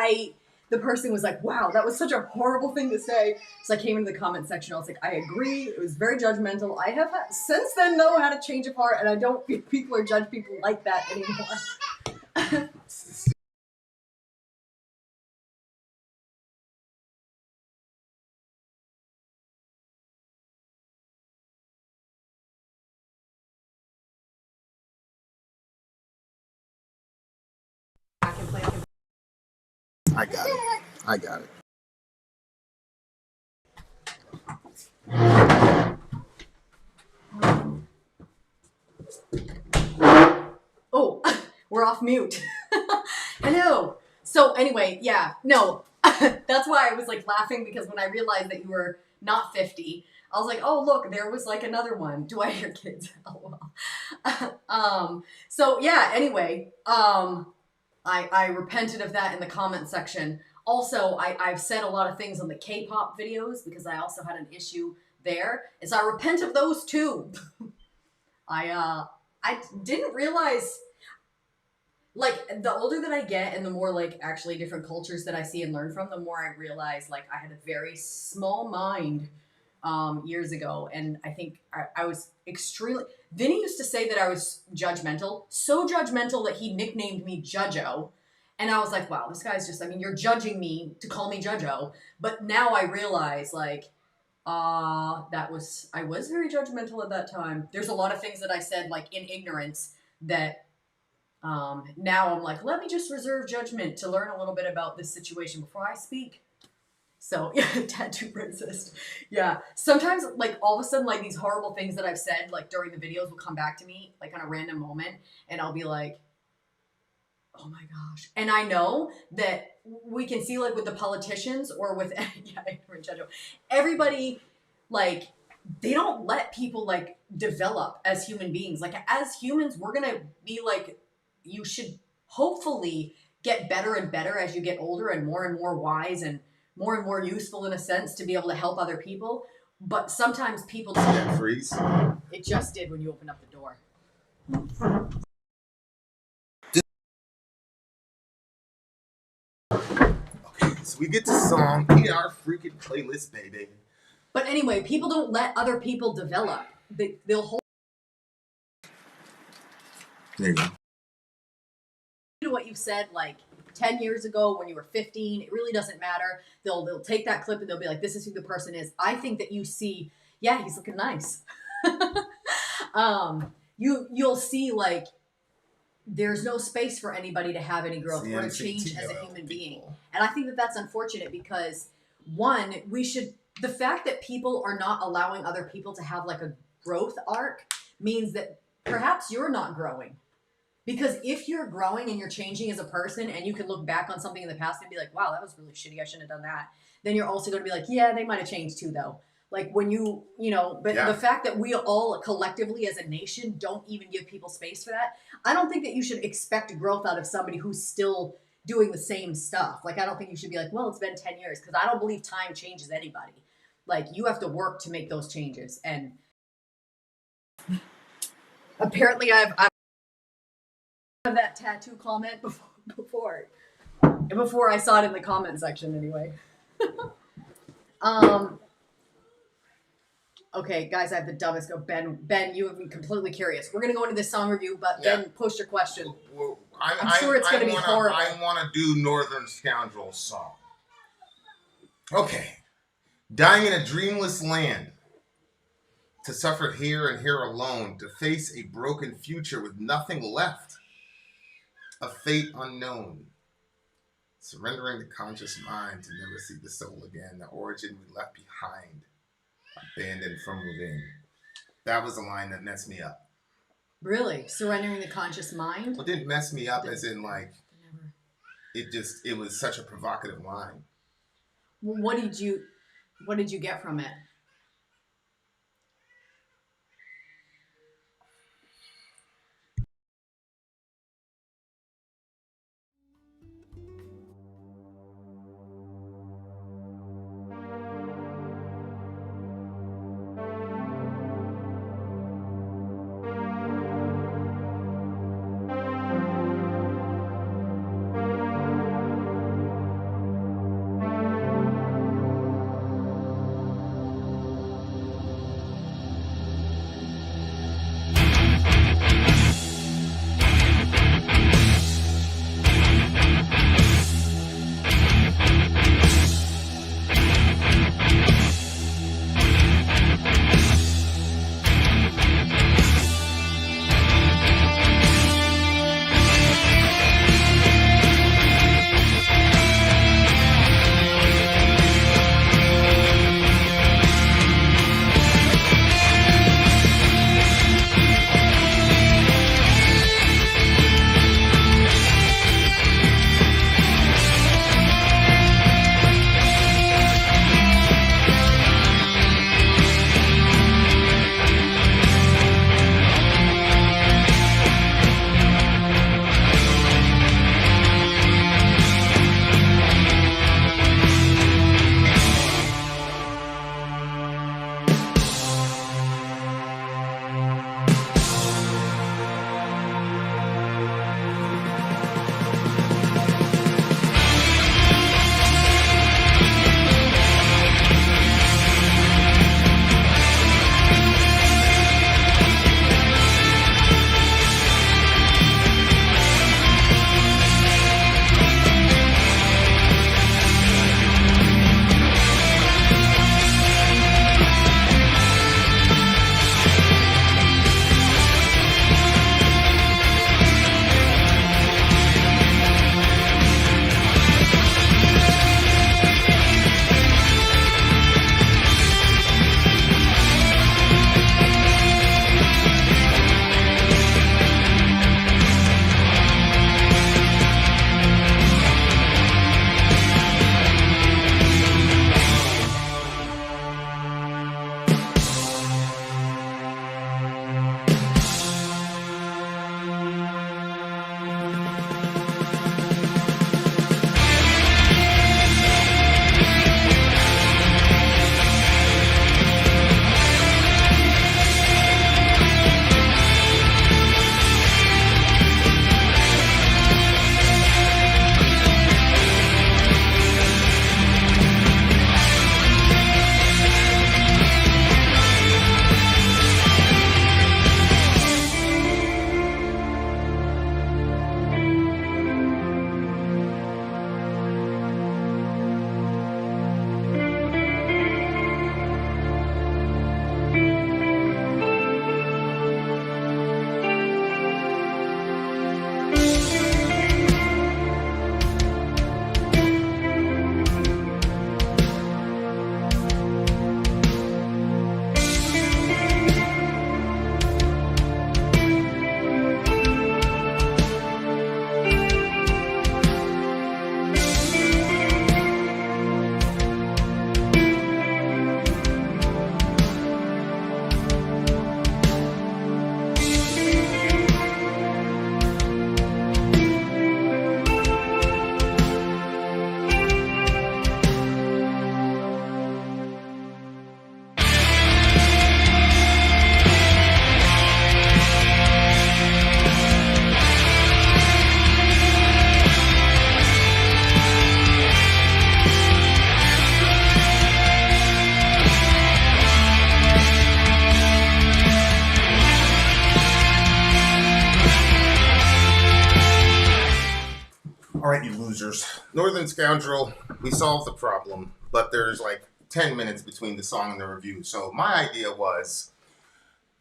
the person was like, wow, that was such a horrible thing to say. So I came into the comment section. I was like, I agree. It was very judgmental. I have since then though had a change of heart, and I don't feel people or judge people like that anymore. I got it. Oh, we're off mute. Hello. So anyway, yeah, no, that's why I was like laughing, because when I realized that you were not 50, I was like, oh, look, there was like another one. Do I hear kids? Oh, well. So yeah, anyway, I repented of that in the comment section. Also, I've said a lot of things on the K-pop videos because I also had an issue there. And so I repent of those too. I didn't realize, like, the older that I get and the more, like, actually different cultures that I see and learn from, the more I realize, like, I had a very small mind years ago. And I think I was extremely... Vinny used to say that I was judgmental. So judgmental that he nicknamed me Judjo. And I was like, wow, this guy's just... I mean, you're judging me to call me Judjo. But now I realize, like... I was very judgmental at that time. There's a lot of things that I said, like, in ignorance that now I'm like, let me just reserve judgment to learn a little bit about this situation before I speak. So, yeah, tattoo racist. Yeah. Sometimes, like, all of a sudden, like, these horrible things that I've said, like, during the videos will come back to me, like, on a random moment, and I'll be like, oh my gosh. And I know that we can see, like, with the politicians or with, everybody, like, they don't let people, like, develop as human beings. Like, as humans, we're going to be, like, you should hopefully get better and better as you get older and more wise and more useful in a sense to be able to help other people. But sometimes people... Did that freeze? It just did when you opened up the door. Okay, so we get to song PR freaking playlist, baby. But anyway, people don't let other people develop. They'll hold There you go. to what you said like 10 years ago when you were 15. It really doesn't matter. They'll take that clip and they'll be like, this is who the person is. I think that you see, yeah, he's looking nice. You'll see like there's no space for anybody to have any growth or change as a human being. And I think that that's unfortunate because one, the fact that people are not allowing other people to have like a growth arc means that perhaps you're not growing. Because if you're growing and you're changing as a person and you can look back on something in the past and be like, wow, that was really shitty, I shouldn't have done that. Then you're also going to be like, yeah, they might have changed too though. Like when the fact that we all collectively as a nation don't even give people space for that. I don't think that you should expect growth out of somebody who's still doing the same stuff. Like, I don't think you should be like, well, it's been 10 years because I don't believe time changes anybody. Like, you have to work to make those changes. And apparently I've that tattoo comment before I saw it in the comment section anyway. Okay, guys, I have the dumbest go. Ben, you have me completely curious. We're gonna go into this song review, but Ben, post your question. Well, I'm sure it's gonna be horrible. I want to do Northern Scoundrel's song. Okay. Dying in a dreamless land. To suffer here and here alone. To face a broken future with nothing left. A fate unknown. Surrendering the conscious mind to never see the soul again. The origin we left behind. Abandoned from within. That was a line that messed me up. Really? Surrendering the conscious mind? Well, it didn't mess me up as in like, it was such a provocative line. Well, what did you get from it? losers. Northern Scoundrel, we solved the problem, but there's like 10 minutes between the song and the review. So my idea was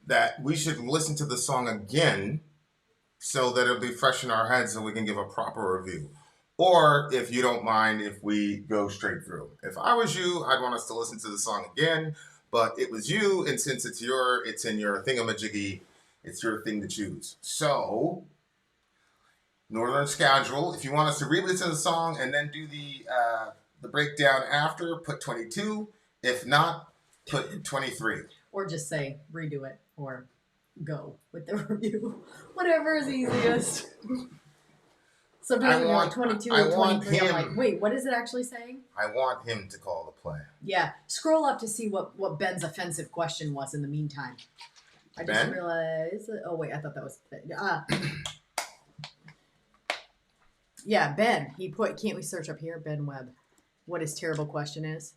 that we should listen to the song again so that it'll be fresh in our heads so we can give a proper review. Or if you don't mind, if we go straight through. If I was you, I'd want us to listen to the song again, but it was you, and since it's in your thingamajiggy, it's your thing to choose. So, Northern Scoundrel, if you want us to re-listen to the song and then do the breakdown after, put 22. If not, put 23. Or just say redo it or go with the review. Whatever is easiest. Sometimes when you're like 22 or 23, I'm like, wait, what is it actually saying? I want him to call the play. Yeah. Scroll up to see what Ben's offensive question was in the meantime. I just realized. Oh, wait, I thought that was. Yeah, Ben. He put, can't we search up here? Ben Webb. What his terrible question is.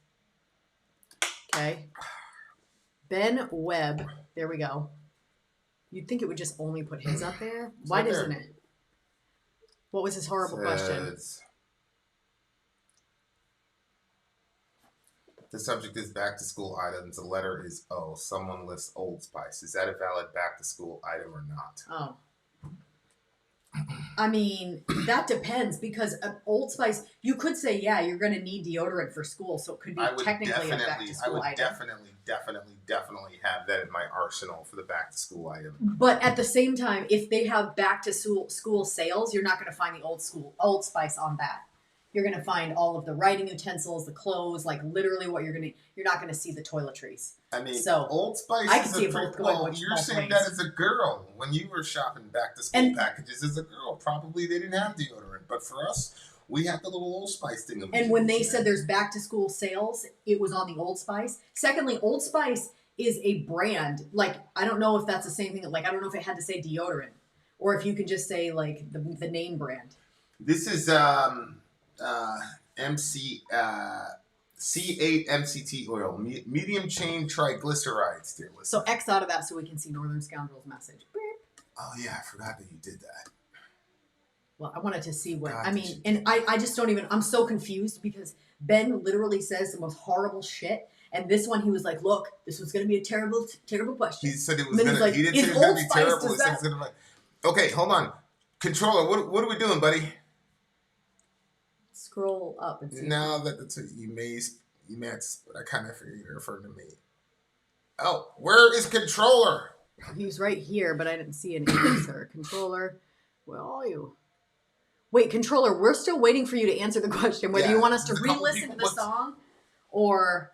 Okay. Ben Webb. There we go. You'd think it would just only put his up there. Why doesn't it? What was his horrible question? The subject is back to school items. The letter is O. Someone lists Old Spice. Is that a valid back to school item or not? Oh. I mean, that depends because Old Spice, you could say, yeah, you're going to need deodorant for school, so it could be technically a back to school item. definitely have that in my arsenal for the back to school item. But at the same time, if they have back to school sales, you're not going to find the Old Spice on that. You're going to find all of the writing utensils, the clothes, like literally what you're not going to see the toiletries. I mean, so Old Spice I can see it both going. Well, you're saying that as a girl. When you were shopping back to school packages as a girl, probably they didn't have deodorant. But for us, we have the little Old Spice thing. And when they said there's back to school sales, it was on the Old Spice. Secondly, Old Spice is a brand. Like, I don't know if that's the same thing. Like, I don't know if it had to say deodorant or if you could just say like the name brand. This is C8 MCT oil, medium chain triglycerides, dear listener. So X out of that so we can see Northern Scoundrel's message. Oh yeah, I forgot that you did that. Well, I wanted to see what, I mean, and I just don't even, I'm so confused because Ben literally says the most horrible shit. And this one, he was like, look, this was going to be a terrible, terrible question. He said it was going to, he didn't say it was going to be terrible. He said it was going to be, okay, hold on. Controller, what are we doing, buddy? Scroll up and see. Now that you may, but I kind of figured you referred to me. Oh, where is controller? He was right here, but I didn't see an answer. Controller, where are you? Wait, controller, we're still waiting for you to answer the question. Whether you want us to re-listen to the song or,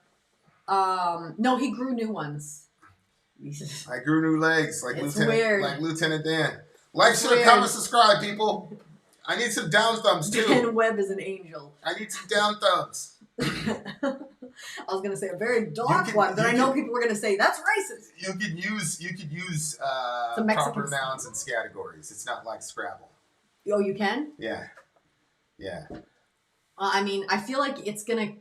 no, he grew new ones. I grew new legs, like Lieutenant Dan. Like, it's share, comment, subscribe, people. I need some down thumbs too. Ben Webb is an angel. I need some down thumbs. I was gonna say a very dark one, but I know people were gonna say that's racist. You could use proper nouns and categories. It's not like Scrabble. Oh, you can? Yeah. I mean, I feel like it's gonna.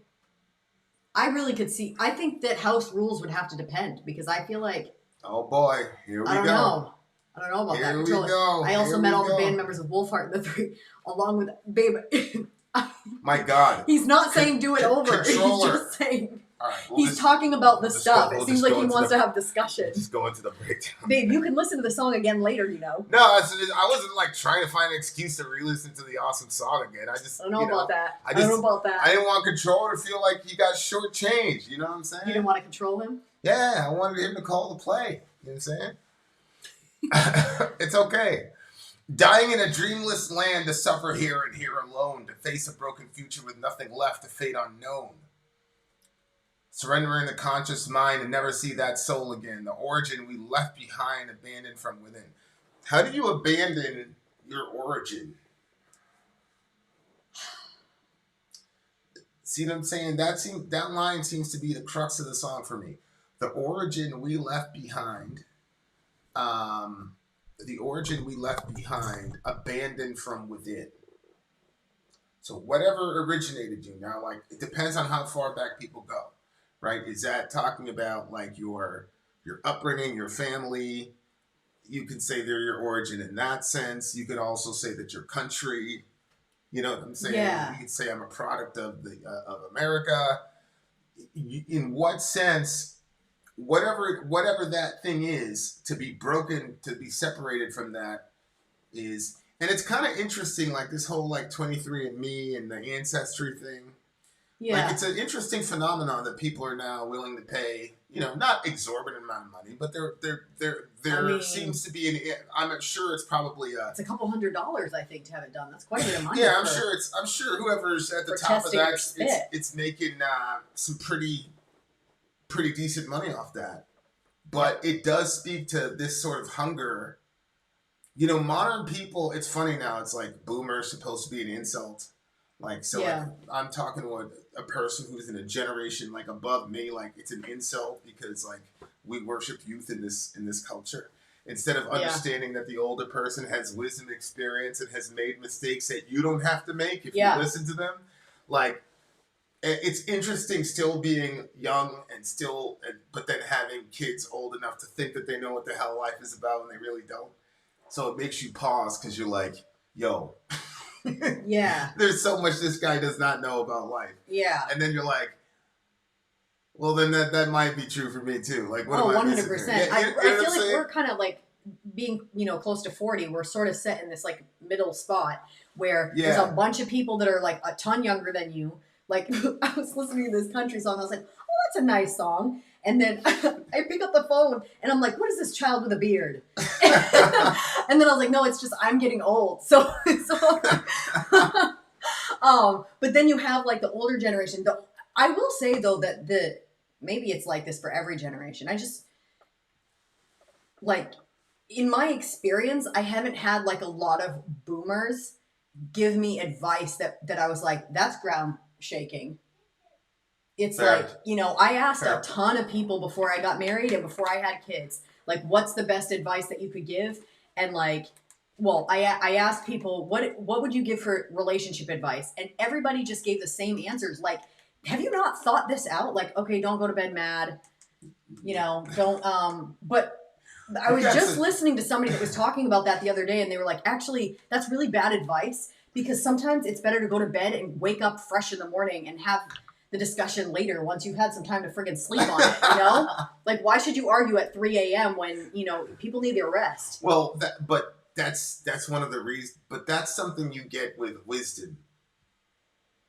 I really could see. I think that house rules would have to depend because I feel like. Oh boy, here we go. I don't know about that. Here we go. I also met all the band members of Wolfheart, the three, along with Babe. My God. He's not saying do it over. Controller. He's just saying. All right, he's talking about the stuff. It seems like he wants to have discussion. Just go into the breakdown. Babe, you can listen to the song again later, you know. No, I wasn't like trying to find an excuse to re-listen to the awesome song again. I don't know about that. I don't know about that. I didn't want Controller to feel like he got shortchanged. You know what I'm saying? You didn't want to control him? Yeah, I wanted him to call the play. You know what I'm saying? It's okay. Dying in a dreamless land to suffer here and here alone, to face a broken future with nothing left, a fate unknown. Surrendering the conscious mind and never see that soul again. The origin we left behind, abandoned from within. How do you abandon your origin? See what I'm saying? That line seems to be the crux of the song for me. The origin we left behind. Abandoned from within. So whatever originated you, now, like, it depends on how far back people go, right? Is that talking about like your upbringing, your family? You can say they're your origin in that sense. You could also say that your country, You know what I'm saying? Yeah. You could say I'm a product of America. In what sense, whatever that thing is, to be broken, to be separated from that is, and it's kind of interesting, like this whole like 23andMe and the ancestry thing. Yeah. Like it's an interesting phenomenon that people are now willing to pay, not exorbitant amount of money, but there seems to be I'm sure it's probably it's a couple $100, I think, to have it done. That's quite a bit of money. Yeah, I'm sure whoever's at the top of that, it's making some pretty decent money off that. But it does speak to this sort of hunger. Modern people, it's funny now, it's like boomer is supposed to be an insult. Like, so like, I'm talking to a person who's in a generation like above me, like it's an insult because like we worship youth in this culture. Instead of understanding that the older person has wisdom, experience, and has made mistakes that you don't have to make if you listen to them. Like, it's interesting still being young but then having kids old enough to think that they know what the hell life is about and they really don't. So it makes you pause because you're like, yo, there's so much this guy does not know about life. Yeah. And then you're like, well, then that might be true for me too. Like, what am I 100%. I feel like we're kind of like being, close to 40. We're sort of set in this like middle spot where there's a bunch of people that are like a ton younger than you. Like, I was listening to this country song. I was like, oh, that's a nice song. And then I pick up the phone and I'm like, what is this child with a beard? And then I was like, no, it's just I'm getting old. So but then you have like the older generation. I will say though that maybe it's like this for every generation. I just like in my experience, I haven't had like a lot of boomers give me advice that I was like, that's ground shaking. It's like, I asked a ton of people before I got married and before I had kids, like, what's the best advice that you could give? And like, well, I asked people, what would you give for relationship advice? And everybody just gave the same answers. Like, have you not thought this out? Like, okay, don't go to bed mad, don't, but I was just listening to somebody that was talking about that the other day and they were like, actually, that's really bad advice because sometimes it's better to go to bed and wake up fresh in the morning and have the discussion later once you've had some time to friggin' sleep on it, Like, why should you argue at 3 a.m. when, people need their rest? Well, that's one of the reasons, but that's something you get with wisdom.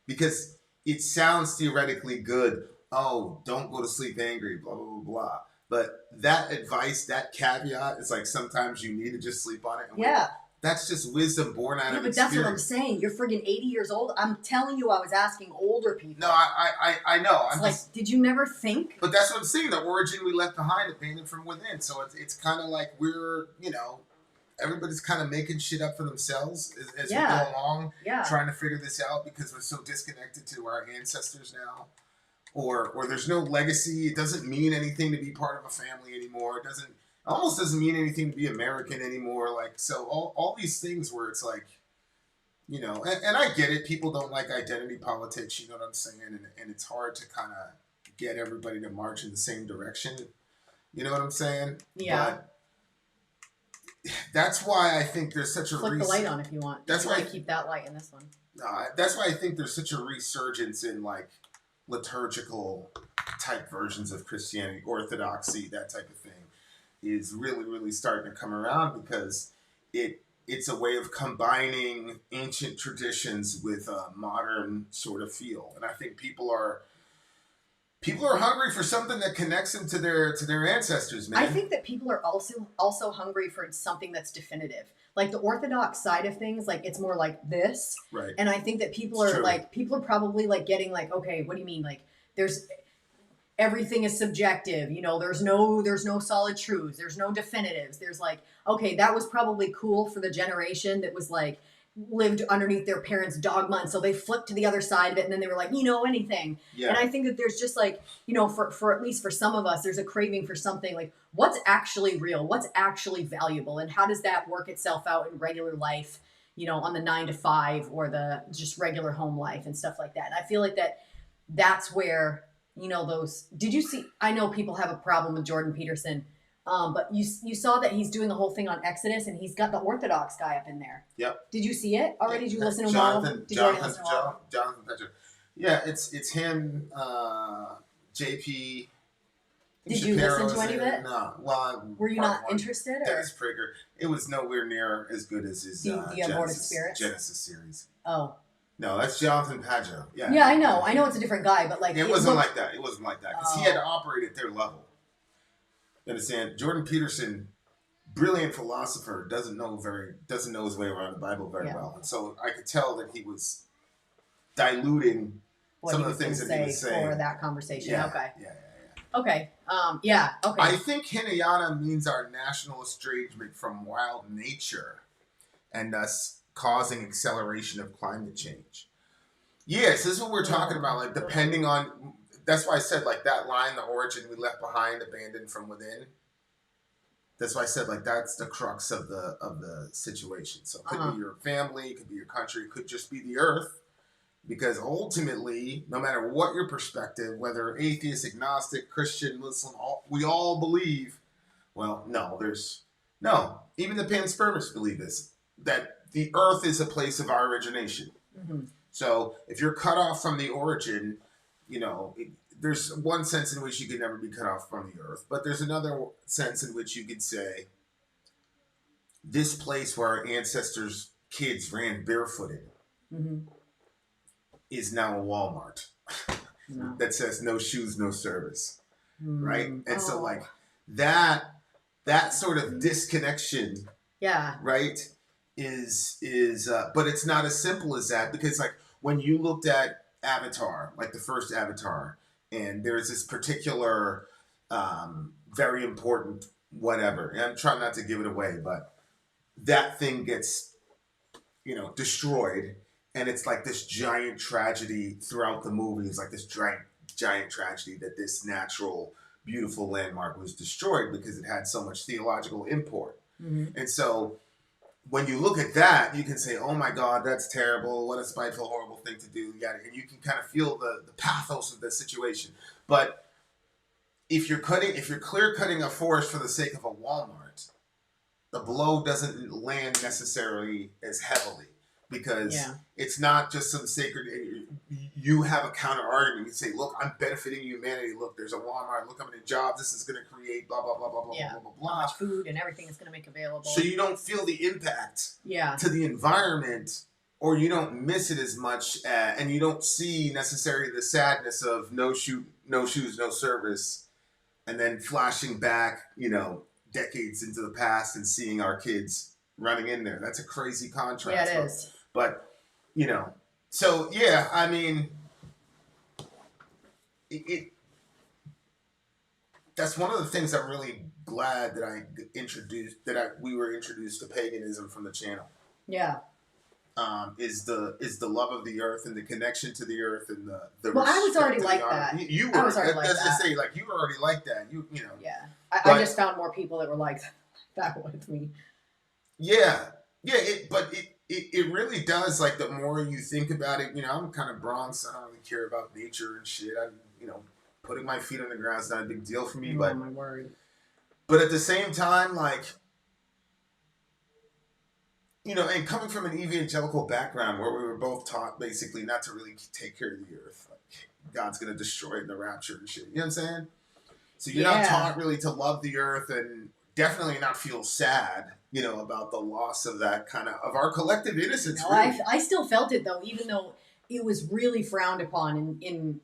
Because it sounds theoretically good. Oh, don't go to sleep angry, blah, blah, blah, blah. But that advice, that caveat is like sometimes you need to just sleep on it. And wake up. That's just wisdom born out of experience. But that's what I'm saying. You're friggin' 80 years old. I'm telling you, I was asking older people. No, I know. I'm like, did you never think? But that's what I'm saying. The origin we left behind, it painted from within. So it's kind of like we're, everybody's kind of making shit up for themselves as we go along, trying to figure this out because we're so disconnected to our ancestors now. Or there's no legacy. It doesn't mean anything to be part of a family anymore. It almost doesn't mean anything to be American anymore. Like, so all these things where it's like, and I get it. People don't like identity politics, you know what I'm saying? And it's hard to kind of get everybody to march in the same direction. You know what I'm saying? Yeah. But that's why I think there's such a... Flick the light on if you want. That's why I keep that light in this one. That's why I think there's such a resurgence in like liturgical type versions of Christianity, orthodoxy, that type of thing. Is really, really starting to come around because it's a way of combining ancient traditions with a modern sort of feel. And I think people are hungry for something that connects them to their ancestors, man. I think that people are also hungry for something that's definitive. Like the Orthodox side of things, like it's more like this. Right. And I think that people are probably like getting like, okay, what do you mean? Like everything is subjective, there's no solid truths, there's no definitives. There's like, okay, that was probably cool for the generation that was like lived underneath their parents' dogma, and so they flipped to the other side of it and then they were like, anything. Yeah. And I think that there's just like, for at least for some of us, there's a craving for something like what's actually real, what's actually valuable, and how does that work itself out in regular life, on the 9 to 5 or the just regular home life and stuff like that. And I feel like that's where did you see, I know people have a problem with Jordan Peterson. But you saw that he's doing the whole thing on Exodus, and he's got the Orthodox guy up in there. Yep. Did you see it already? Did you listen to Jonathan? Jonathan Petra. Yeah, it's him. JP. Did you listen to any of it? No. Well, were you not interested? Or? Dennis Prager. It was nowhere near as good as his Genesis series. Oh. No, that's Jonathan Pageau. Yeah. Yeah, I know. I know it's a different guy, but like it wasn't like that. It wasn't like that because he had to operate at their level. You understand? Jordan Peterson, brilliant philosopher, doesn't know his way around the Bible very well, and so I could tell that he was diluting some of the things that he was saying for that conversation. Yeah, okay. Yeah. Okay. Yeah. Okay. I think Hinayana means our national estrangement from wild nature, and thus causing acceleration of climate change. Yes, this is what we're talking about. Like, depending on, that's why I said, like, that line, the origin we left behind, abandoned from within. That's why I said, like, that's the crux of the situation. So it could be your family, it could be your country, it could just be the earth. Because ultimately, no matter what your perspective, whether atheist, agnostic, Christian, Muslim, we all believe, well, no, even the panspermists believe this, that the earth is a place of our origination. Mm-hmm. So if you're cut off from the origin, there's one sense in which you can never be cut off from the earth, but there's another sense in which you could say, this place where our ancestors' kids ran barefooted, is now a Walmart that says no shoes, no service, right? And so like that sort of disconnection, right, is but it's not as simple as that, because like when you looked at Avatar, like the first Avatar, and there's this particular very important whatever, and I'm trying not to give it away, but that thing gets destroyed. And it's like this giant tragedy throughout the movie. It's like this giant tragedy that this natural, beautiful landmark was destroyed because it had so much theological import. Mm-hmm. And so when you look at that, you can say, oh my God, that's terrible. What a spiteful, horrible thing to do. And you can kind of feel the pathos of the situation. But if you're clear cutting a forest for the sake of a Walmart, the blow doesn't land necessarily as heavily. Because it's not just some sacred. You have a counter argument. You say, "Look, I'm benefiting humanity. Look, there's a Walmart. Look how many jobs this is going to create. Blah blah blah blah blah blah blah blah. How much food and everything is going to make available." So you don't feel the impact to the environment, or you don't miss it as much, and you don't see necessarily the sadness of no shoes, no service, and then flashing back, decades into the past and seeing our kids running in there. That's a crazy contrast. Yeah, it is. But, so yeah, I mean, that's one of the things I'm really glad that we were introduced to paganism from the channel. Yeah. Is the love of the earth and the connection to the earth and the well, I was already like that. You were. I was already like that. As I say, like you were already like that. Yeah. I just found more people that were like that with me. Yeah. It really does. Like the more you think about it, I'm kind of Bronx. I don't really care about nature and shit. Putting my feet on the ground is not a big deal for me. But my word. But at the same time, like, and coming from an evangelical background where we were both taught basically not to really take care of the earth, like God's gonna destroy it in the rapture and shit. You know what I'm saying? So you're not taught really to love the earth and definitely not feel sad. About the loss of that of our collective innocence. No, really. I still felt it though, even though it was really frowned upon in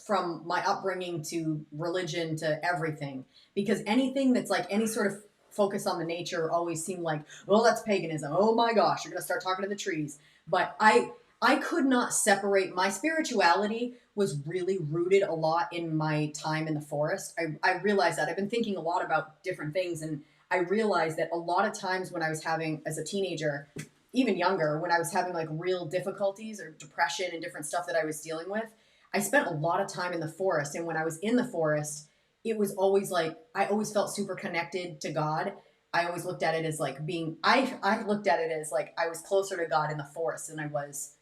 from my upbringing to religion to everything. Because anything that's like any sort of focus on the nature always seemed like, well, that's paganism. Oh my gosh, you're gonna start talking to the trees. But I could not separate. My spirituality was really rooted a lot in my time in the forest. I realized that. I've been thinking a lot about different things, and I realized that a lot of times when I was having, as a teenager, even younger, when I was having like real difficulties or depression and different stuff that I was dealing with, I spent a lot of time in the forest. And when I was in the forest, it was always like, I always felt super connected to God. I always looked at it as like I looked at it as like I was closer to God in the forest than I was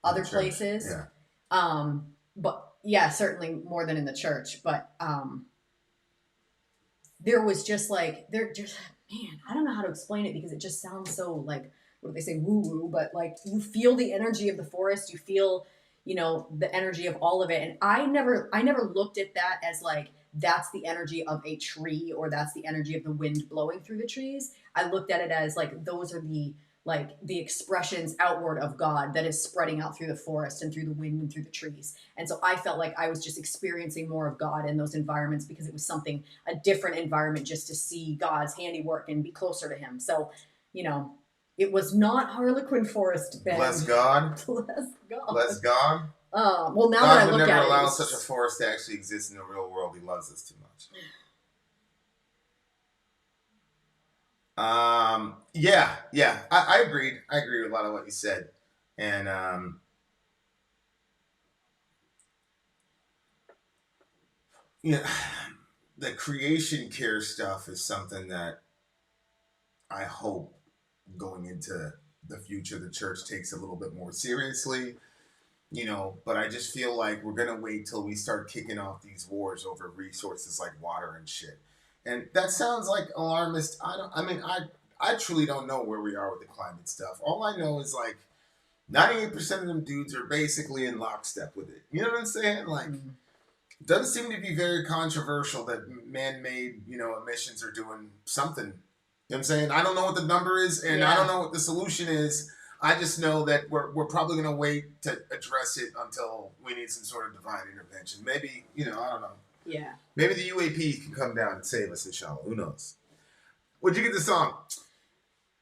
other places. Yeah. But yeah, certainly more than in the church. But there was just like, man, I don't know how to explain it because it just sounds so like, what do they say, woo-woo, but like you feel the energy of the forest, you feel, the energy of all of it. And I never looked at that as like, that's the energy of a tree or that's the energy of the wind blowing through the trees. I looked at it as like, those are the expressions outward of God that is spreading out through the forest and through the wind and through the trees. And so I felt like I was just experiencing more of God in those environments because it was a different environment just to see God's handiwork and be closer to him. So, it was not Harlequin Forest, Ben. Bless God. Bless God. Bless God. Well, now God that I would look never at it, allow it's such a forest to actually exist in the real world. He loves us too much. Yeah. I agreed. I agree with a lot of what you said. And the creation care stuff is something that I hope going into the future the church takes a little bit more seriously. But I just feel like we're going to wait till we start kicking off these wars over resources like water and shit. And that sounds like alarmist. I truly don't know where we are with the climate stuff. All I know is like 98% of them dudes are basically in lockstep with it. You know what I'm saying? Like, it doesn't seem to be very controversial that man-made, emissions are doing something. You know what I'm saying? I don't know what the number is, and I don't know what the solution is. I just know that we're probably going to wait to address it until we need some sort of divine intervention. Maybe, I don't know. Yeah. Maybe the UAP can come down and save us, inshallah. Who knows? What'd you get the song?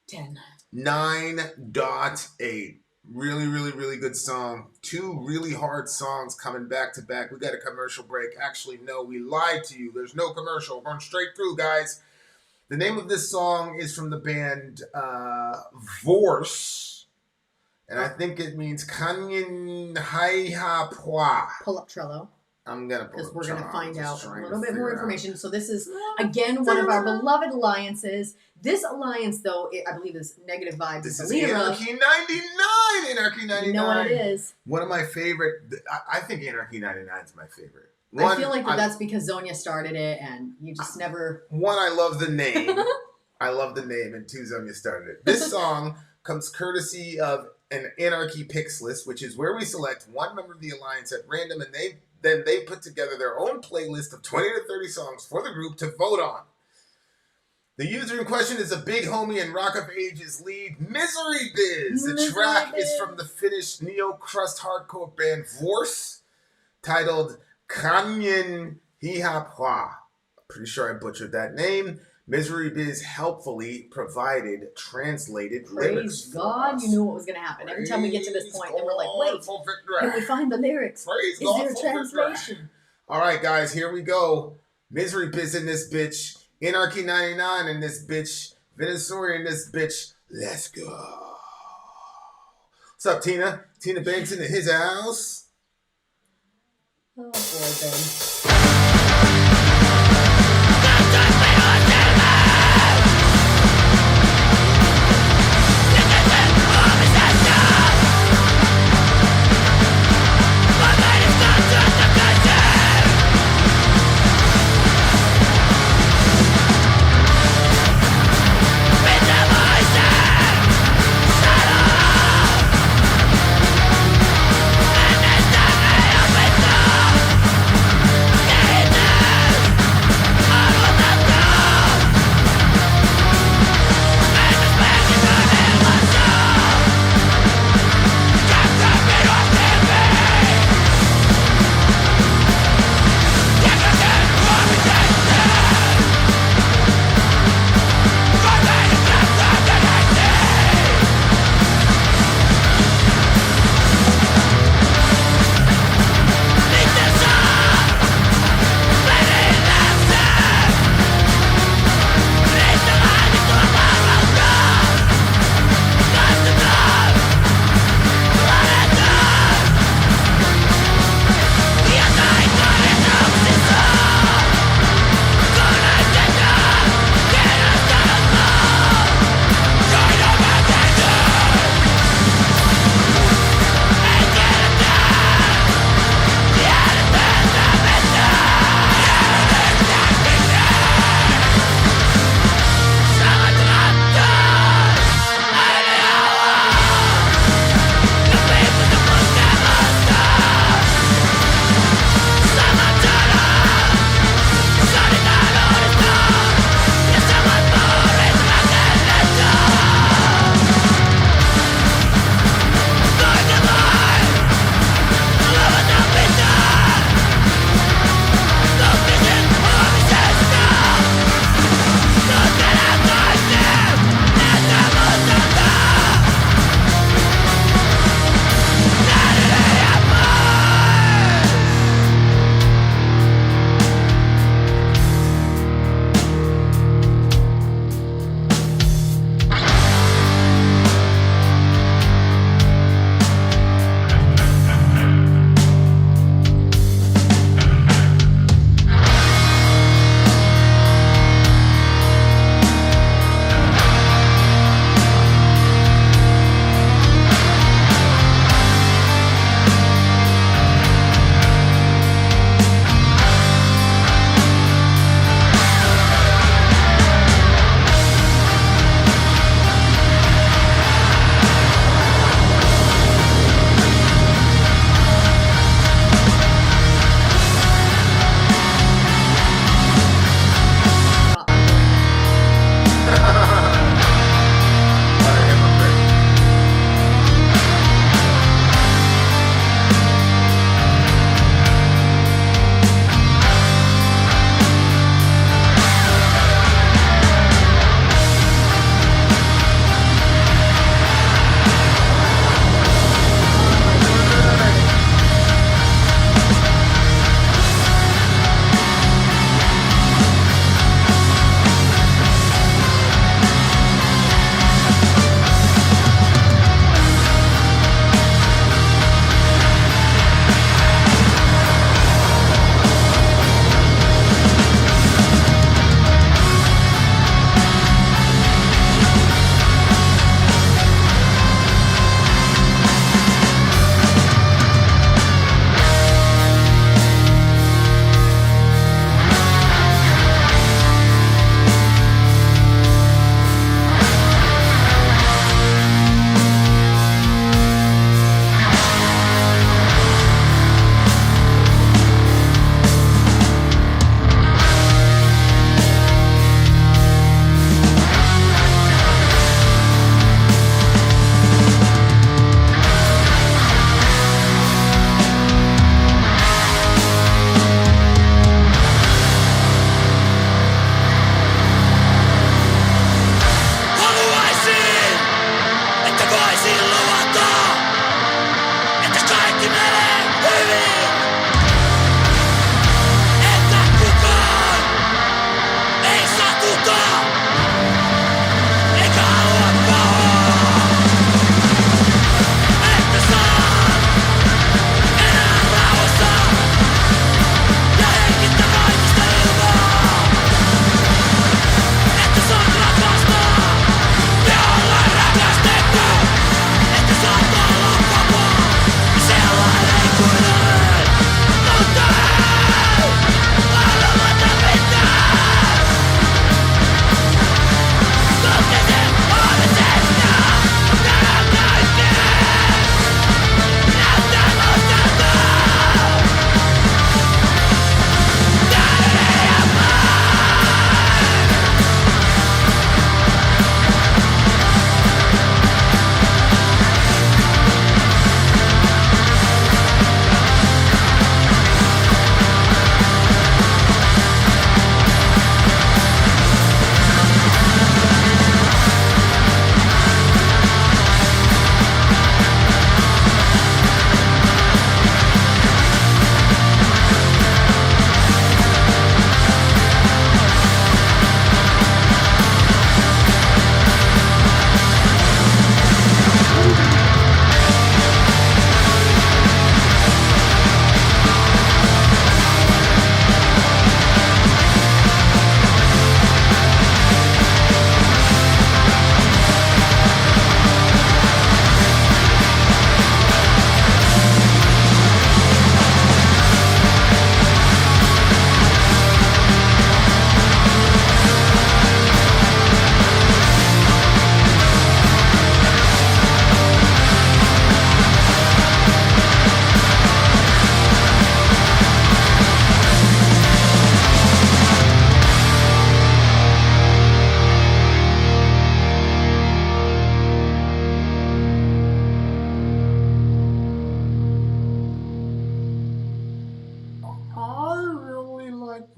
10. 9.8. Really, really, really good song. 2 really hard songs coming back to back. We got a commercial break. Actually, no, we lied to you. There's no commercial. We're going straight through, guys. The name of this song is from the band Vorce. And I think it means Kanyin Haiha Pwa. Pull up Trello. I'm going to pull up because we're going to find out a little bit more information. Out. So this is, again, one of our beloved alliances. This alliance, though, I believe is Negative Vibes. This is Anarchy 99. Anarchy 99. You know what it is. One of my favorite. I think Anarchy 99 is my favorite. I feel like that's because Zonia started it and you just never... One, I love the name. And 2, Zonia started it. This song comes courtesy of an Anarchy Picks list, which is where we select one member of the alliance at random, and they put together their own playlist of 20 to 30 songs for the group to vote on. The user in question is a big homie and Rock of Ages lead, Misery Biz. The track is from the Finnish neo-crust hardcore band Vorce, titled Kanyin Hihapwa. Pretty sure I butchered that name. Misery Biz helpfully provided translated lyrics. Praise God, you knew what was going to happen. Every time we get to this point, then we're like, wait, can we find the lyrics? Praise is there a translation? All right, guys, here we go. Misery Biz in this bitch. Anarchy 99 in this bitch. Sori in this bitch. Let's go. What's up, Tina? Tina Banks into his house. Oh, boy, Ben. Yeah.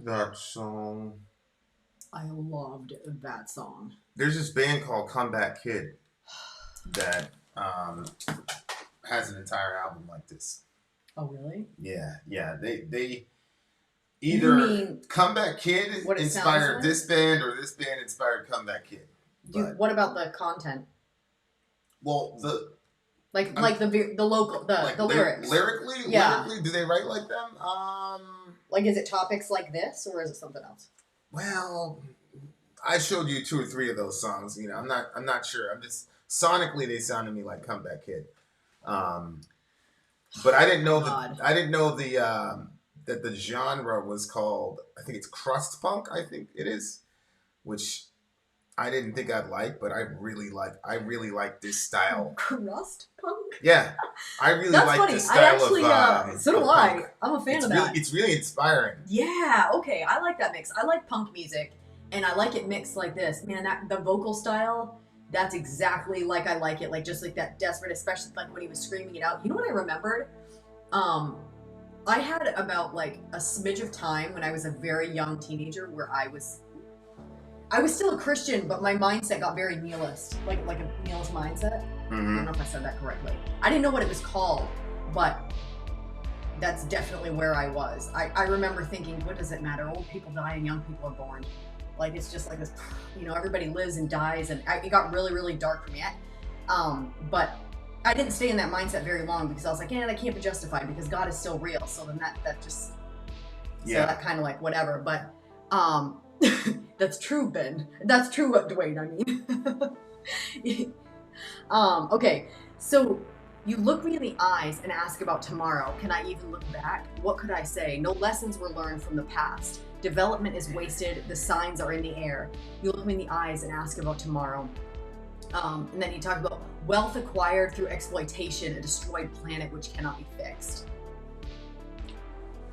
that song. I loved that song. There's this band called Comeback Kid that has an entire album like this. Oh, really? Yeah. They either Comeback Kid inspired this band or this band inspired Comeback Kid. What about the content? Well, the lyrics. Lyrically, do they write like them? Like, is it topics like this or is it something else? Well, I showed you 2 or 3 of those songs. You know, I'm not sure. I'm just sonically they sound to me like Comeback Kid. But I didn't know that the genre was called, I think it's crust punk, I think it is, which I didn't think I'd like, but I really like this style. Crust punk? Yeah. I really like funny. this style of so do of I. punk. I'm a fan of that. It's really inspiring. Yeah, okay. I like that mix. I like punk music and I like it mixed like this. Man, the vocal style, that's exactly like I like it. Like just like that desperate, especially like when he was screaming it out. You know what I remembered? I had about like a smidge of time when I was a very young teenager where I was still a Christian, but my mindset got very nihilist, like a nihilist mindset. I don't know if I said that correctly. I didn't know what it was called, but that's definitely where I was. I remember thinking, what does it matter? Old people die and young people are born. Like, it's just like this, you know, everybody lives and dies, and it got really, really dark for me. But I didn't stay in that mindset very long because I was like, yeah, that can't be justified because God is still real. So then that just, so that kind of like whatever. But that's true, Ben. That's true, Dwayne, I mean. Okay, so you look me in the eyes and ask about tomorrow. Can I even look back? What could I say? No lessons were learned from the past. Development is wasted. The signs are in the air. You look me in the eyes and ask about tomorrow. And then you talk about wealth acquired through exploitation, a destroyed planet which cannot be fixed.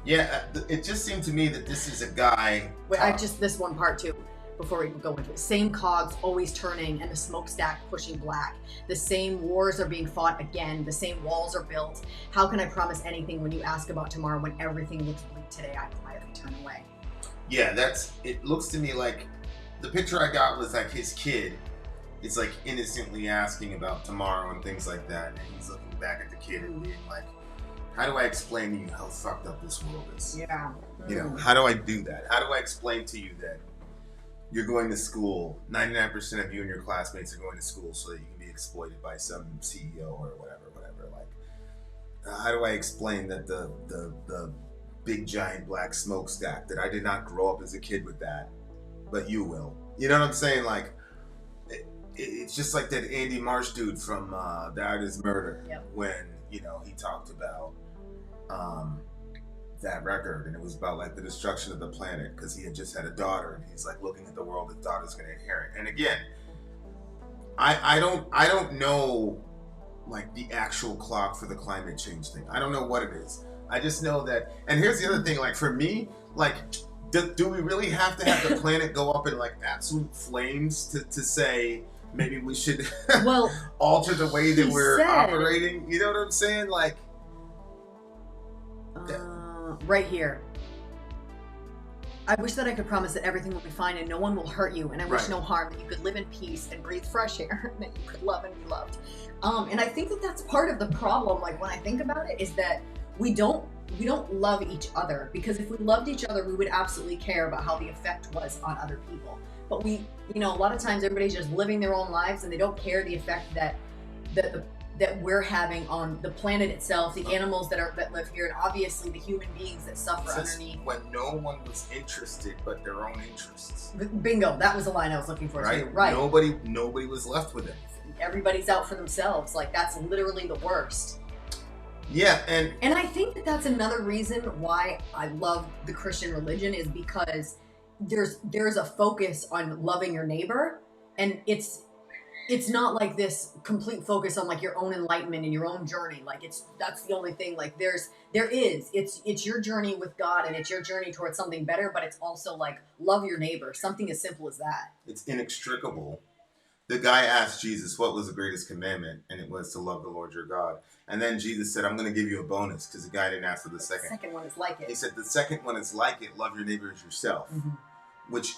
Yeah, it just seemed to me that this is a guy. Wait, this one part too, before we go into it. Same cogs always turning and the smokestack pushing black. The same wars are being fought again. The same walls are built. How can I promise anything when you ask about tomorrow when everything looks bleak today? I quietly turn away. Yeah, it looks to me like the picture I got was like his kid. It's like innocently asking about tomorrow and things like that. And he's looking back at the kid and being like, how do I explain to you how fucked up this world is? Yeah. You know, how do I do that? How do I explain to you that you're going to school, 99% of you and your classmates are going to school so that you can be exploited by some CEO or whatever. Like, how do I explain that the big giant black smokestack, that I did not grow up as a kid with that, but you will? You know what I'm saying? Like, it's just like that Andy Marsh dude from The Art Is Murder, when, you know, he talked about that record, and it was about like the destruction of the planet because he had just had a daughter, and he's like looking at the world his daughter's going to inherit. And again, I don't know like the actual clock for the climate change thing. I don't know what it is. I just know that. And here's the other thing, like for me, like do we really have to have the planet go up in like absolute flames to say maybe we should alter the way that we're operating? You know what I'm saying? Like right here. I wish that I could promise that everything will be fine and no one will hurt you, and I wish no harm, that you could live in peace and breathe fresh air, and that you could love and be loved. And I think that that's part of the problem. Like when I think about it, is that we don't love each other, because if we loved each other, we would absolutely care about how the effect was on other people. But we, you know, a lot of times everybody's just living their own lives and they don't care the effect that we're having on the planet itself, the animals that live here, and obviously the human beings that suffer underneath. When no one was interested but their own interests. Bingo, that was the line I was looking for too. Right. Nobody was left with it. Everybody's out for themselves. Like that's literally the worst. Yeah, and I think that that's another reason why I love the Christian religion, is because there's a focus on loving your neighbor, and it's not like this complete focus on like your own enlightenment and your own journey. Like that's the only thing. Like it's your journey with God, and it's your journey towards something better, but it's also like love your neighbor. Something as simple as that. It's inextricable The guy asked Jesus, what was the greatest commandment? And it was to love the Lord your God. And then Jesus said, I'm going to give you a bonus, because the guy didn't ask for the second. The second one is like it. He said, the second one is like it, love your neighbor as yourself. Which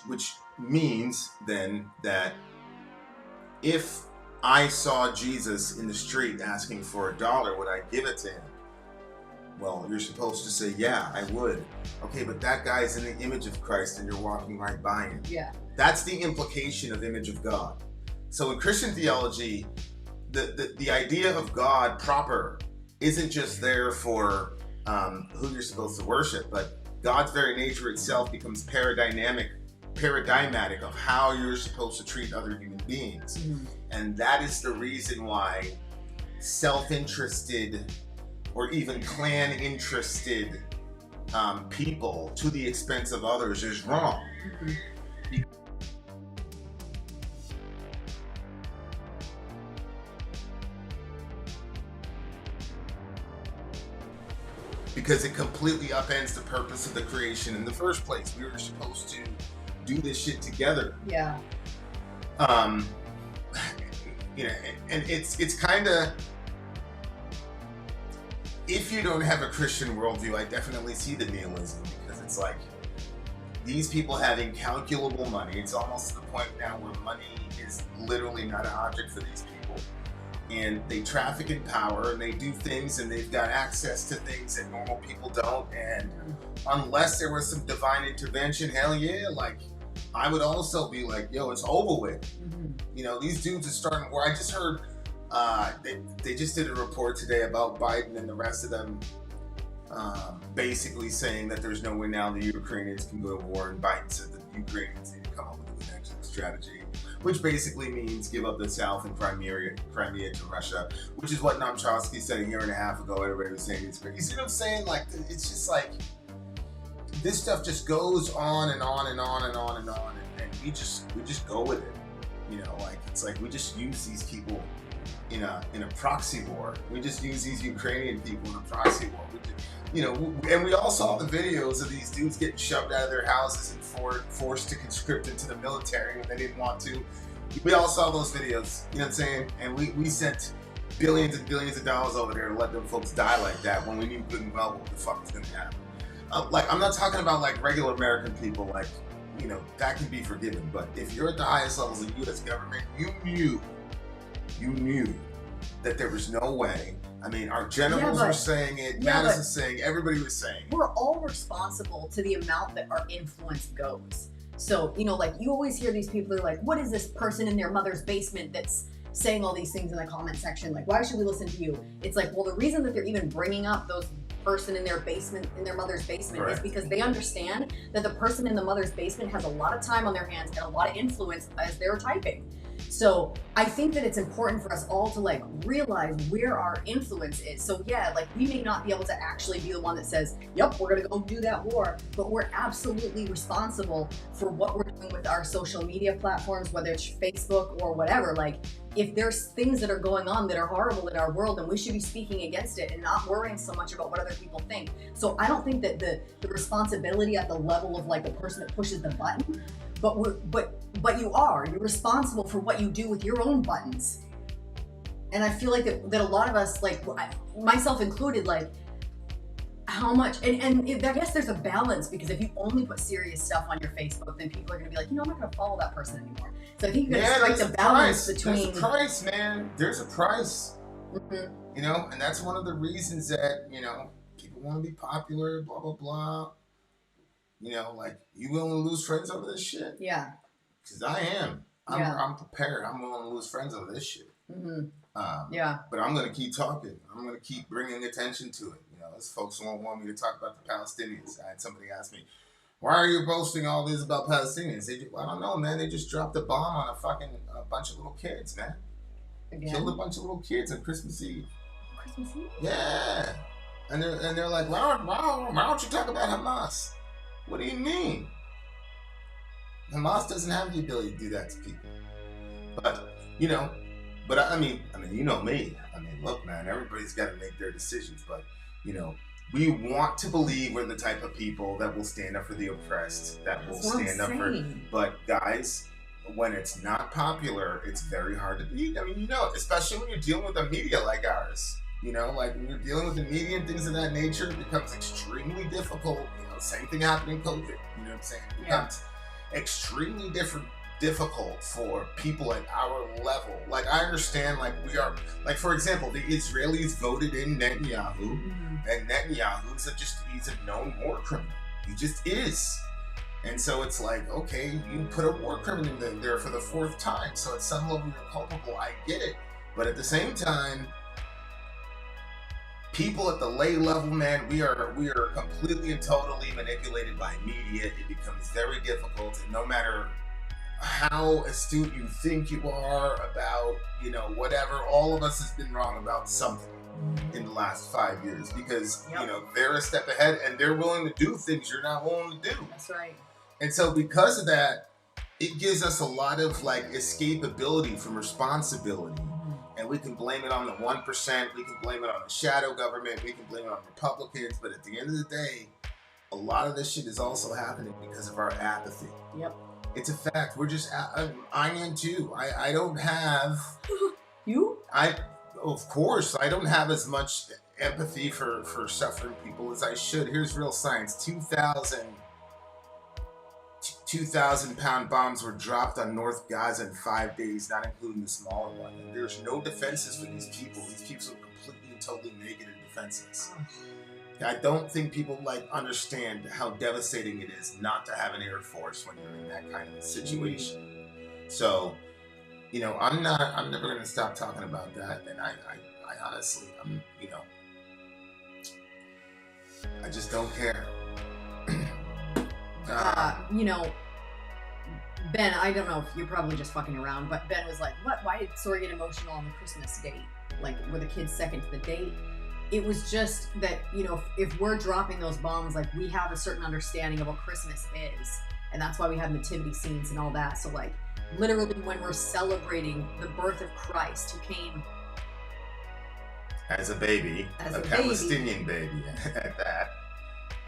means then that if I saw Jesus in the street asking for $1, would I give it to him? Well, you're supposed to say, yeah, I would. Okay, but that guy's in the image of Christ and you're walking right by him. Yeah. That's the implication of image of God. So in Christian theology, the idea of God proper isn't just there for who you're supposed to worship, but God's very nature itself becomes paradigmatic of how you're supposed to treat other human beings. And that is the reason why self-interested or even clan-interested people to the expense of others is wrong. Because it completely upends the purpose of the creation in the first place. We were supposed to do this shit together. Yeah. You know, and it's kind of, if you don't have a Christian worldview, I definitely see the nihilism, because it's like these people have incalculable money. It's almost to the point now where money is literally not an object for these people. And they traffic in power, and they do things, and they've got access to things that normal people don't. And unless there was some divine intervention, hell yeah, like I would also be like, yo, it's over with. You know, these dudes are starting war. I just heard they just did a report today about Biden and the rest of them basically saying that there's no way now the Ukrainians can go to war, and Biden said that the Ukrainians need to come up with an exit strategy, which basically means give up the South and Crimea to Russia, which is what Namchowski said a year and a half ago. Everybody was saying it's crazy. You see what I'm saying? Like, it's just like, this stuff just goes on and on and on and on and on, and we just go with it. You know, like, it's like we just use these people in a proxy war. We just use these Ukrainian people in a proxy war. You know, and we all saw the videos of these dudes getting shoved out of their houses and forced to conscript into the military when they didn't want to. We all saw those videos, you know what I'm saying? And we sent billions and billions of dollars over there to let them folks die like that when we knew good and well what the fuck was going to happen. Like, I'm not talking about like regular American people, like, you know, that can be forgiven. But if you're at the highest levels of the U.S. government, you knew that there was no way. I mean, our generals were saying it, Madison's saying, everybody was saying it. We're all responsible to the amount that our influence goes. So, you know, like, you always hear these people, they're like, what is this person in their mother's basement that's saying all these things in the comment section? Like, why should we listen to you? It's like, well, the reason that they're even bringing up those person in their basement, in their mother's basement, is because they understand that the person in the mother's basement has a lot of time on their hands and a lot of influence as they're typing. So I think that it's important for us all to like realize where our influence is. So yeah, like, we may not be able to actually be the one that says, yep, we're gonna go do that war, but we're absolutely responsible for what we're doing with our social media platforms, whether it's Facebook or whatever. Like, if there's things that are going on that are horrible in our world, then we should be speaking against it and not worrying so much about what other people think. So I don't think that the responsibility at the level of like the person that pushes the button, but you're responsible for what you do with your own buttons. And I feel like that a lot of us, like myself included, like, how much, and I guess there's a balance, because if you only put serious stuff on your Facebook, then people are gonna be like, you know, I'm not gonna follow that person anymore. So I think you gotta strike the balance between. There's a price, man. There's a price. You know, and that's one of the reasons that, you know, people want to be popular, blah blah blah. You know, like, you willing to lose friends over this shit? Yeah. Because I am. I'm prepared. I'm willing to lose friends over this shit. Yeah. But I'm gonna keep talking. I'm gonna keep bringing attention to it. You know, as folks won't want me to talk about the Palestinians. I had somebody ask me, why are you posting all this about Palestinians? I don't know, man. They just dropped a bomb on a bunch of little kids, man. Again? Killed a bunch of little kids on Christmas Eve. Christmas Eve? Yeah. And they're like, why don't you talk about Hamas? What do you mean? Hamas doesn't have the ability to do that to people. But, you know, I mean, you know me. I mean, look, man, everybody's got to make their decisions. But, you know, we want to believe we're the type of people that will stand up for the oppressed, that will stand up for. But guys, when it's not popular, it's very hard to beat. I mean, you know, especially when you're dealing with a media like ours. You know, like when you're dealing with the media and things of that nature, it becomes extremely difficult. You know, same thing happened in COVID. You know what I'm saying? It becomes extremely difficult for people at our level. Like, I understand, like, we are, like, for example, the Israelis voted in Netanyahu, and Netanyahu's he's a known war criminal. He just is. And so it's like, okay, you put a war criminal in there for the 4th time, so at some level you're culpable. I get it. But at the same time, people at the lay level, man, we are completely and totally manipulated by media. It becomes very difficult, and no matter how astute you think you are about, you know, whatever, all of us has been wrong about something in the last 5 years, because you know, they're a step ahead and they're willing to do things you're not willing to do. That's right. And so because of that, it gives us a lot of like escapability from responsibility. And we can blame it on the 1%, we can blame it on the shadow government, we can blame it on Republicans, but at the end of the day, a lot of this shit is also happening because of our apathy. Yep. It's a fact. We're just, I am too. I don't have... You? Of course, I don't have as much empathy for suffering people as I should. Here's real science. 2,000-pound bombs were dropped on North Gaza in 5 days, not including the smaller one. And there's no defenses for these people. These people are completely and totally naked and defenseless. I don't think people like understand how devastating it is not to have an Air Force when you're in that kind of a situation. So, you know, I'm never going to stop talking about that. And I honestly, you know, I just don't care. You know, Ben, I don't know if you're probably just fucking around, but Ben was like, what? Why did Sori get emotional on the Christmas date? Like, were the kids second to the date? It was just that, you know, if we're dropping those bombs, like, we have a certain understanding of what Christmas is. And that's why we have nativity scenes and all that. So, like, literally when we're celebrating the birth of Christ, who came as a baby, a Palestinian baby at that.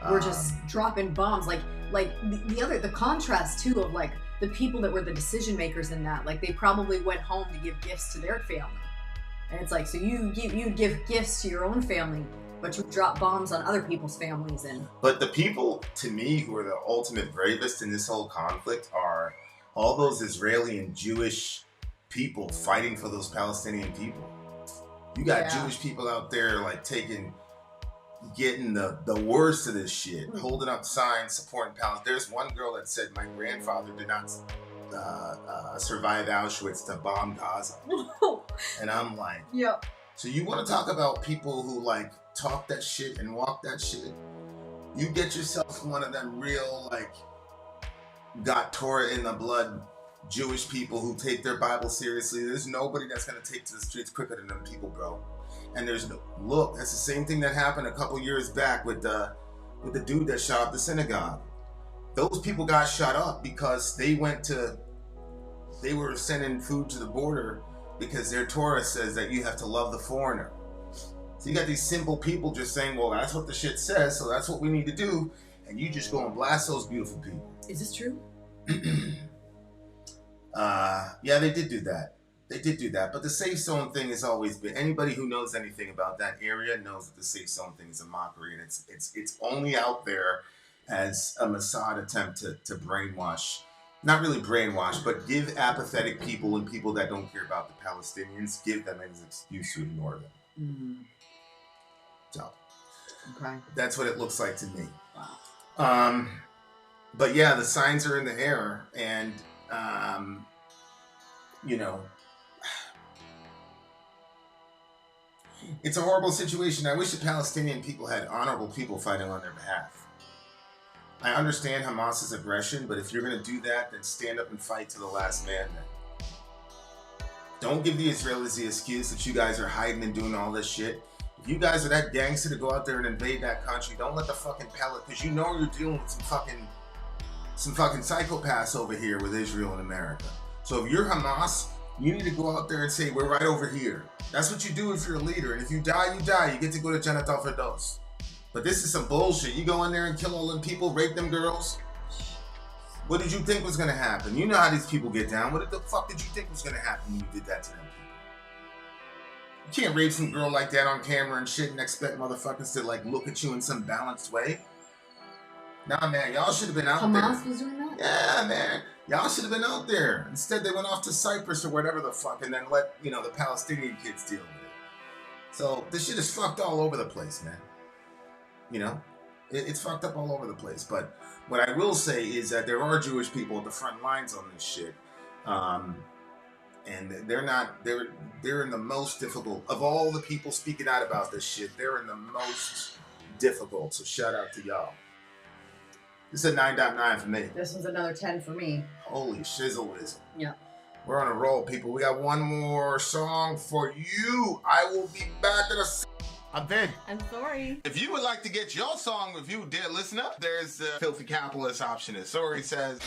We're just dropping bombs. Like the contrast too of like the people that were the decision makers in that, like they probably went home to give gifts to their family. And it's like, so you give gifts to your own family, but you drop bombs on other people's families. And but the people, to me, who are the ultimate bravest in this whole conflict are all those Israeli and Jewish people fighting for those Palestinian people. You got Jewish people out there like getting the worst of this shit, holding up signs supporting Palestine. There's one girl that said, my grandfather did not survive Auschwitz to bomb Gaza. And I'm like, so you want to talk about people who like talk that shit and walk that shit? You get yourself one of them real like got Torah in the blood Jewish people who take their Bible seriously. There's nobody that's gonna take to the streets quicker than them people, bro. And there's no look. That's the same thing that happened a couple years back with the dude that shot up the synagogue. Those people got shot up because they were sending food to the border because their Torah says that you have to love the foreigner. So you got these simple people just saying, well, that's what the shit says, so that's what we need to do, and you just go and blast those beautiful people. Is this true? Yeah, they did do that. They did do that, but the safe zone thing has always been. Anybody who knows anything about that area knows that the safe zone thing is a mockery, and it's only out there as a Mossad attempt to brainwash. Not really brainwash, but give apathetic people and people that don't care about the Palestinians, give them an excuse to ignore them. So, that's what it looks like to me. Wow. But yeah, the signs are in the air, and you know, it's a horrible situation. I wish the Palestinian people had honorable people fighting on their behalf. I understand Hamas's aggression, but if you're going to do that, then stand up and fight to the last man. Then. Don't give the Israelis the excuse that you guys are hiding and doing all this shit. If you guys are that gangster to go out there and invade that country, don't let the fucking because you know you're dealing with some fucking psychopaths over here with Israel and America. So if you're Hamas, you need to go out there and say, we're right over here. That's what you do if you're a leader. And if you die, you die. You get to go to Jannat al-Firdaus. But this is some bullshit. You go in there and kill all them people, rape them girls. What did you think was gonna happen? You know how these people get down. What the fuck did you think was gonna happen when you did that to them? You can't rape some girl like that on camera and shit and expect motherfuckers to like look at you in some balanced way. Nah, man, y'all should have been out there. Hamas was doing that? Yeah, man. Y'all should have been out there. Instead, they went off to Cyprus or whatever the fuck and then let, you know, the Palestinian kids deal with it. So this shit is fucked all over the place, man. You know? It's fucked up all over the place. But what I will say is that there are Jewish people at the front lines on this shit. And they're in the most difficult of all the people speaking out about this shit. They're in the most difficult. So shout out to y'all. This is a 9.9 for me. This one's another 10 for me. Holy shizzle whizzle. Yeah. We're on a roll, people. We got one more song for you. I will be back in a... I'm dead. I'm sorry. If you would like to get your song reviewed, dear listener, there's the filthy capitalist option. As Sori says,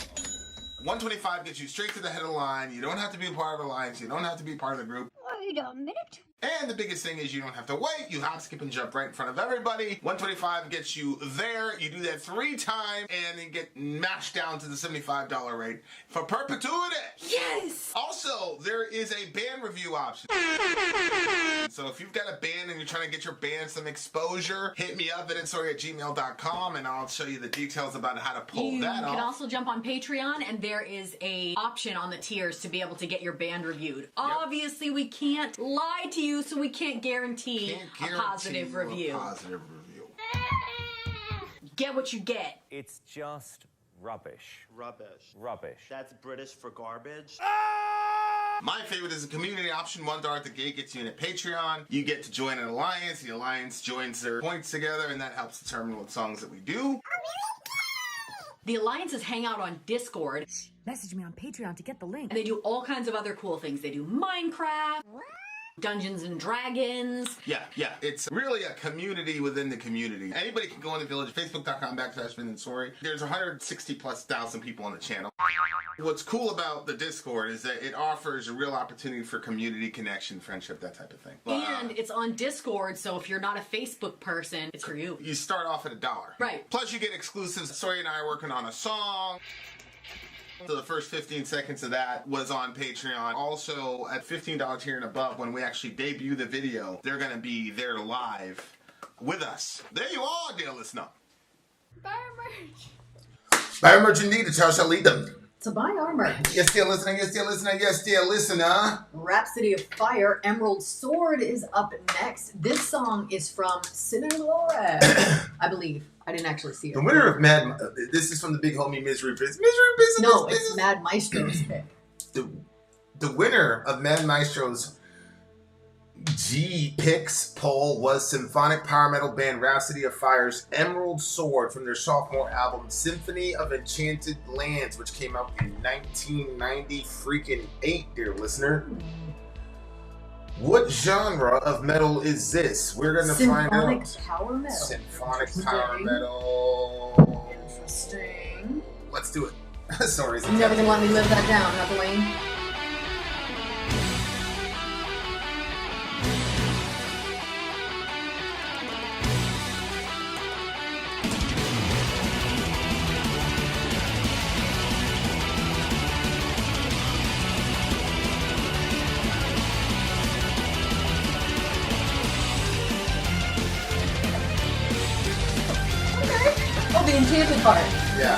125 gets you straight to the head of the line. You don't have to be a part of the alliance. You don't have to be part of the group. Wait a minute. And the biggest thing is you don't have to wait. You hop, skip, and jump right in front of everybody. 125 gets you there. You do that 3 times, and you get mashed down to the $75 rate for perpetuity. Yes! Also, there is a band review option. So if you've got a band and you're trying to get your band some exposure, hit me up at itsori@gmail.com, and I'll show you the details about how to pull You that off. can also jump on Patreon, and there is a option on the tiers to be able to get your band reviewed. Obviously, we can't lie to you, so we can't guarantee a positive review. Get what you get. It's just rubbish. Rubbish. Rubbish. That's British for garbage. My favorite is the community option. $1 at the gate gets you in a Patreon. You get to join an alliance. The alliance joins their points together, and that helps determine what songs that we do. The alliances hang out on Discord, Message me on Patreon to get the link. and they do all kinds of other cool things. They do Minecraft, Dungeons and Dragons. Yeah. It's really a community within the community. Anybody can go in the village, facebook.com/Sori. There's 160,000+ people on the channel. What's cool about the Discord is that it offers a real opportunity for community connection, friendship, that type of thing. But, And it's on Discord, so if you're not a Facebook person, it's for you. you start off at $1. Right. Plus you get exclusives. Sori and I are working on a song. So the first 15 seconds of that was on Patreon. Also, at $15 tier and above, when we actually debut the video, they're going to be there live with us. There you are, dear listener. Buy our merch. Buy our merch indeed. The child shall lead them. To buy our merch. Yes, dear listener. Yes, dear listener. Yes, dear listener. Rhapsody of Fire, Emerald Sword is up next. This song is from Sinaloa, I believe. I didn't actually see it. The winner of this is from the big homie Misery Business. No, it's Mad Maestro's pick. The winner of Mad Maestro's G Picks poll was symphonic power metal band Rhapsody of Fire's Emerald Sword from their sophomore album Symphony of Enchanted Lands, which came out in 1998, dear listener. What genre of metal is this? We're gonna find out. Symphonic power metal. Symphonic power metal. Interesting. Let's do it. Sorry. You're never gonna let me live that down, huh, Dwayne? Oh, the enchanted part. Yeah.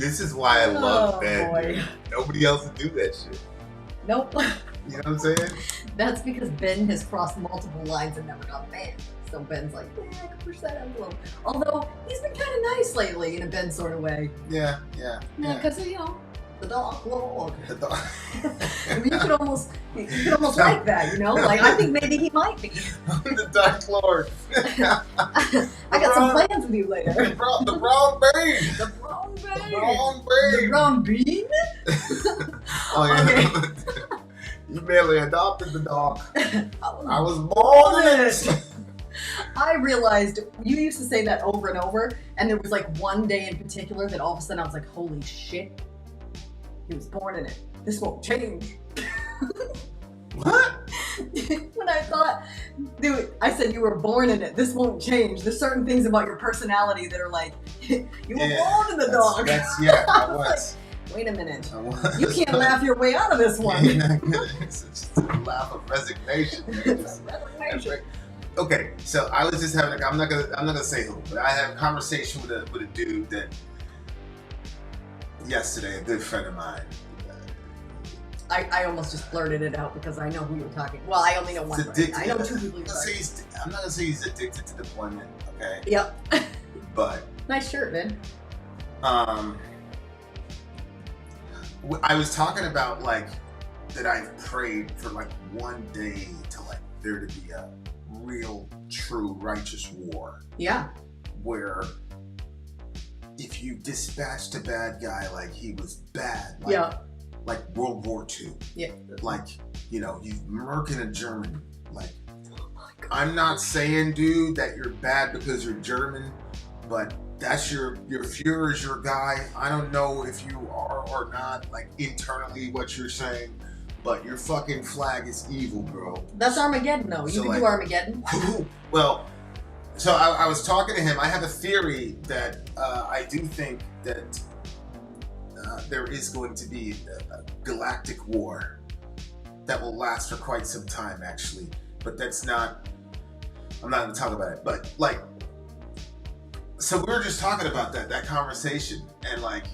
This is why I love Oh, Ben. boy. Dude. Nobody else would do that shit. Nope. You know what I'm saying? That's because Ben has crossed multiple lines and never got banned. So Ben's like, yeah, I can push that envelope. Although he's been kind of nice lately in a Ben sort of way. Yeah. Because you know, the dog. The dog. I mean, you could almost like that, you know. Like I think maybe he might be. The Dark Lord. I got some plans with you later. The brown bean. The brown bean. The brown bean. The brown bean. Oh yeah. Okay. You barely adopted the dog. I was born born in it. I realized you used to say that over and over, and there was like one day in particular that all of a sudden I was like, holy shit, he was born in it. This won't change. What? When I thought, dude, I said you were born in it. This won't change. There's certain things about your personality that are like, you were born in the dog. I was. Wait a minute. I was. You can't laugh your way out of this one. It's just a laugh of resignation. Resignation. Okay, so I was just having I'm not gonna say who, but I had a conversation with a dude that yesterday, a good friend of mine. I almost just blurted it out because I know who you're talking. Well, I only know one. I know two people. I'm not gonna say he's addicted to deployment. Okay. Yep. But nice shirt, man. I was talking about like that I've prayed for like one day to like there to be a real, true, righteous war. Yeah. Where if you dispatched a bad guy like he was bad, like, yeah, like World War II. Yeah. Like, you know, you murking a German. Like, I'm not saying, dude, that you're bad because you're German, but that's your Führer's your guy. I don't know if you are or not, like internally what you're saying, but your fucking flag is evil, bro. That's Armageddon, though. You So, can like, do Armageddon. Well, so I was talking to him. I have a theory that I do think that there is going to be a galactic war that will last for quite some time, actually. But that's not, I'm not going to talk about it. But, like, so we were just talking about that conversation. And, like,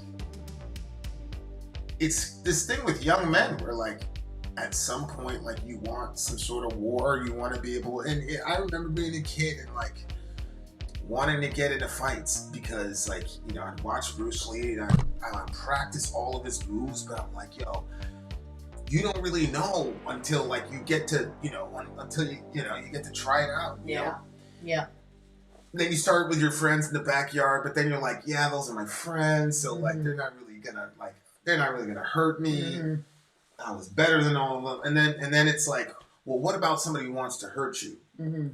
it's this thing with young men where, like, at some point, like, you want some sort of war, you want to be able, and I remember being a kid and, like, wanting to get into fights because, like, you know, I'd watch Bruce Lee and I'd practice all of his moves, but I'm like, yo, you don't really know until, like, you get to, you know, until you know, you get to try it out. You know? Yeah. Then you start with your friends in the backyard, but then you're like, yeah, those are my friends, so like they're not really gonna hurt me. Mm-hmm. I was better than all of them, and then it's like, well, what about somebody who wants to hurt you? Mm-hmm.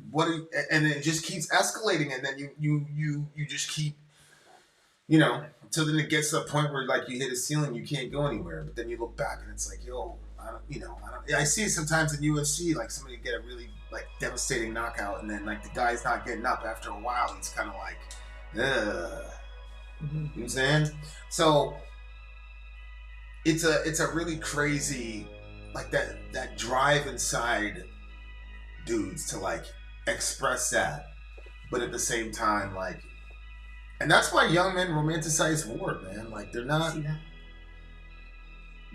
And then it just keeps escalating, and then you just keep, you know, until then it gets to a point where like you hit a ceiling, you can't go anywhere. But then you look back and it's like, yo, I see sometimes in UFC like somebody get a really like devastating knockout, and then like the guy's not getting up after a while. He's kind of like, ugh. Mm-hmm. You know what I'm saying? So it's a really crazy, like that drive inside dudes to like express that, but at the same time, like, and that's why young men romanticize war, man. Like, they're not,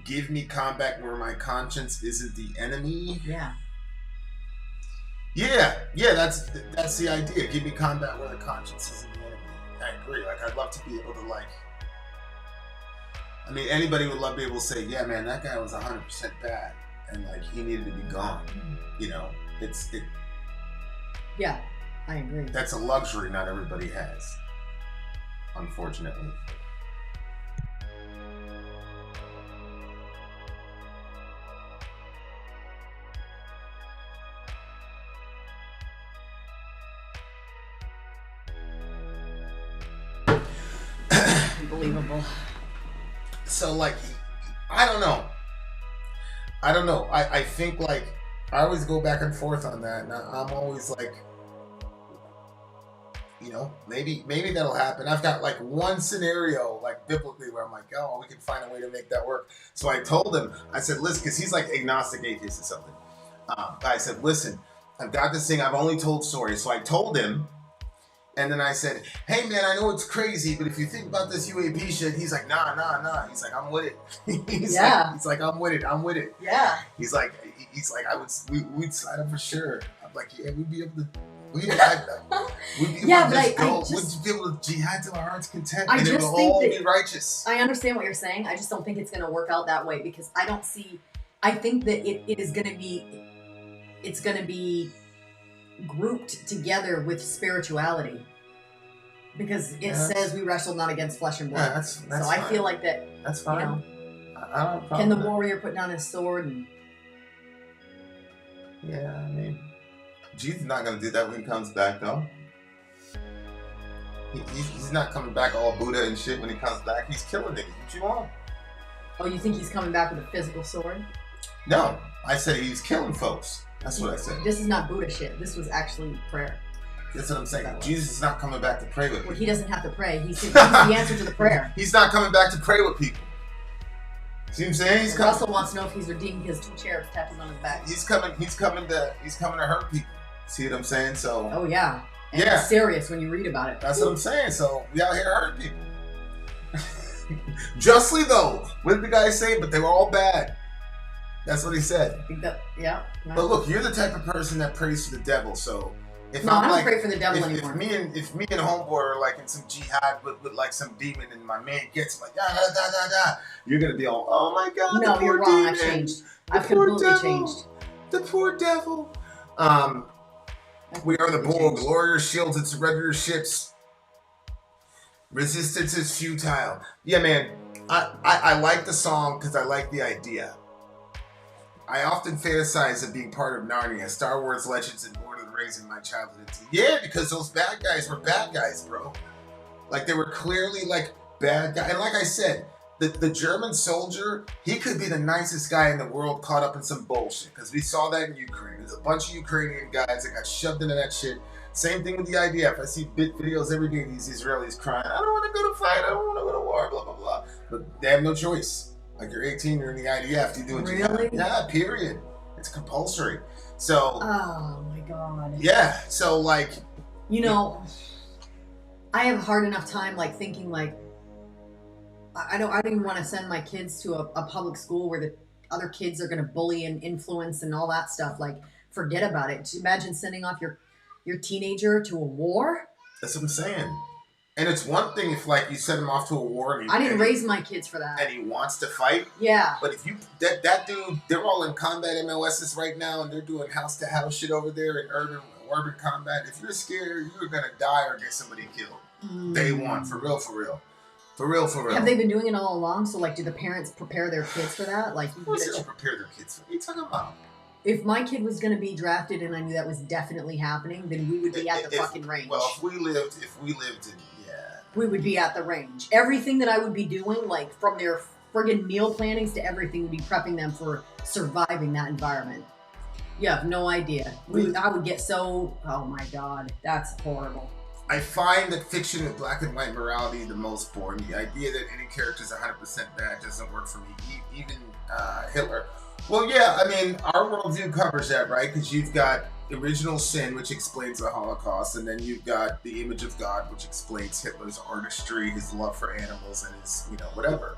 give me combat where my conscience isn't the enemy. Yeah, that's the idea. Give me combat where the conscience isn't the enemy. I agree. Like, I'd love to be able to, like, I mean, anybody would love to be able to say, yeah, man, that guy was 100% bad, and like he needed to be gone. You know, Yeah, I agree. That's a luxury not everybody has, unfortunately. Unbelievable. So like, I don't know. I think like, I always go back and forth on that, and I'm always like, you know, maybe that'll happen. I've got like one scenario, like biblically, where I'm like, oh, we can find a way to make that work. So I told him, I said, listen, because he's like agnostic atheist or something. I said, listen, I've got this thing. I've only told Sori. So I told him, And then I said, hey man, I know it's crazy, but if you think about this UAP shit, he's like, nah. He's like, I'm with it. he's like, I'm with it. Yeah. He's like, we'd sign up for sure. I'm like, yeah, we'd be able to. We'd be able to jihad to our heart's content, and it will all be righteous. I understand what you're saying. I just don't think it's going to work out that way because I don't see. I think that it is going to be. It's going to be grouped together with spirituality because it says we wrestle not against flesh and blood. Yeah, that's so fine. I feel like that. That's fine. You know, I don't have a problem can the with that. warrior put down his sword and? Yeah, I mean, Jesus is not gonna do that when he comes back, though. He's not coming back all Buddha and shit when he comes back. He's killing niggas. What you want? Oh, you think he's coming back with a physical sword? No, I said he's killing folks. That's what I said. This is not Buddha shit. This was actually prayer. That's what I'm saying. Jesus is not coming back to pray with people. Well, he doesn't have to pray. He's the answer to the prayer. He's not coming back to pray with people. See what I'm saying? Russell wants to know if he's redeeming his 2 cherubs tattooed on his back. He's coming to hurt people. See what I'm saying? So. Oh yeah. And yeah. It's serious when you read about it. That's what I'm saying. So we out here hurting people. Justly though. What did the guy say? But they were all bad. That's what he said. Yeah. But look, you're the type of person that prays for the devil. So if I don't pray for the devil anymore. If me and homeboy are like in some jihad with like some demon and my man gets like you're gonna be all, oh my god. No, the poor you're wrong. demon, I've changed. The I've poor completely devil, changed. The poor devil. We are the bold warrior shields and surrender ships. Resistance is futile. Yeah, man. I like the song because I like the idea. I often fantasize of being part of Narnia, Star Wars Legends, and Lord of the Rings in my childhood. Yeah, because those bad guys were bad guys, bro. Like, they were clearly, like, bad guys. And like I said, the German soldier, he could be the nicest guy in the world caught up in some bullshit. Because we saw that in Ukraine. There's a bunch of Ukrainian guys that got shoved into that shit. Same thing with the IDF. I see videos every day of these Israelis crying, I don't want to go to fight, I don't want to go to war, blah, blah, blah. But they have no choice. Like, you're 18, you're in the IDF, you're doing Really? Yeah, period. It's compulsory. So. Oh my god. Yeah, so like. You know, I have a hard enough time like thinking like, I don't even want to send my kids to a public school where the other kids are going to bully and influence and all that stuff. Like, forget about it. Just imagine sending off your teenager to a war. That's what I'm saying. And it's one thing if, like, you send him off to a war and I didn't raise my kids for that. And he wants to fight. Yeah. But if you that dude, they're all in combat MLSs right now, and they're doing house to house shit over there in urban combat. If you're scared, you're gonna die or get somebody killed. Day one, for real. Have they been doing it all along? So, like, do the parents prepare their kids for that? Like, of course they don't prepare their kids. What are you talking about? If my kid was going to be drafted and I knew that was definitely happening, then we would be at the fucking range. Well, if we lived in, we would be at the range. Everything that I would be doing, like from their friggin' meal plannings to everything, would be prepping them for surviving that environment. You have no idea. I would get so, oh my god, that's horrible. I find that fiction with black and white morality the most boring. The idea that any character is 100% bad doesn't work for me. Even Hitler. Well, yeah, I mean, our worldview covers that, right? Because you've got original sin, which explains the Holocaust, and then you've got the image of God, which explains Hitler's artistry, his love for animals, and his, whatever.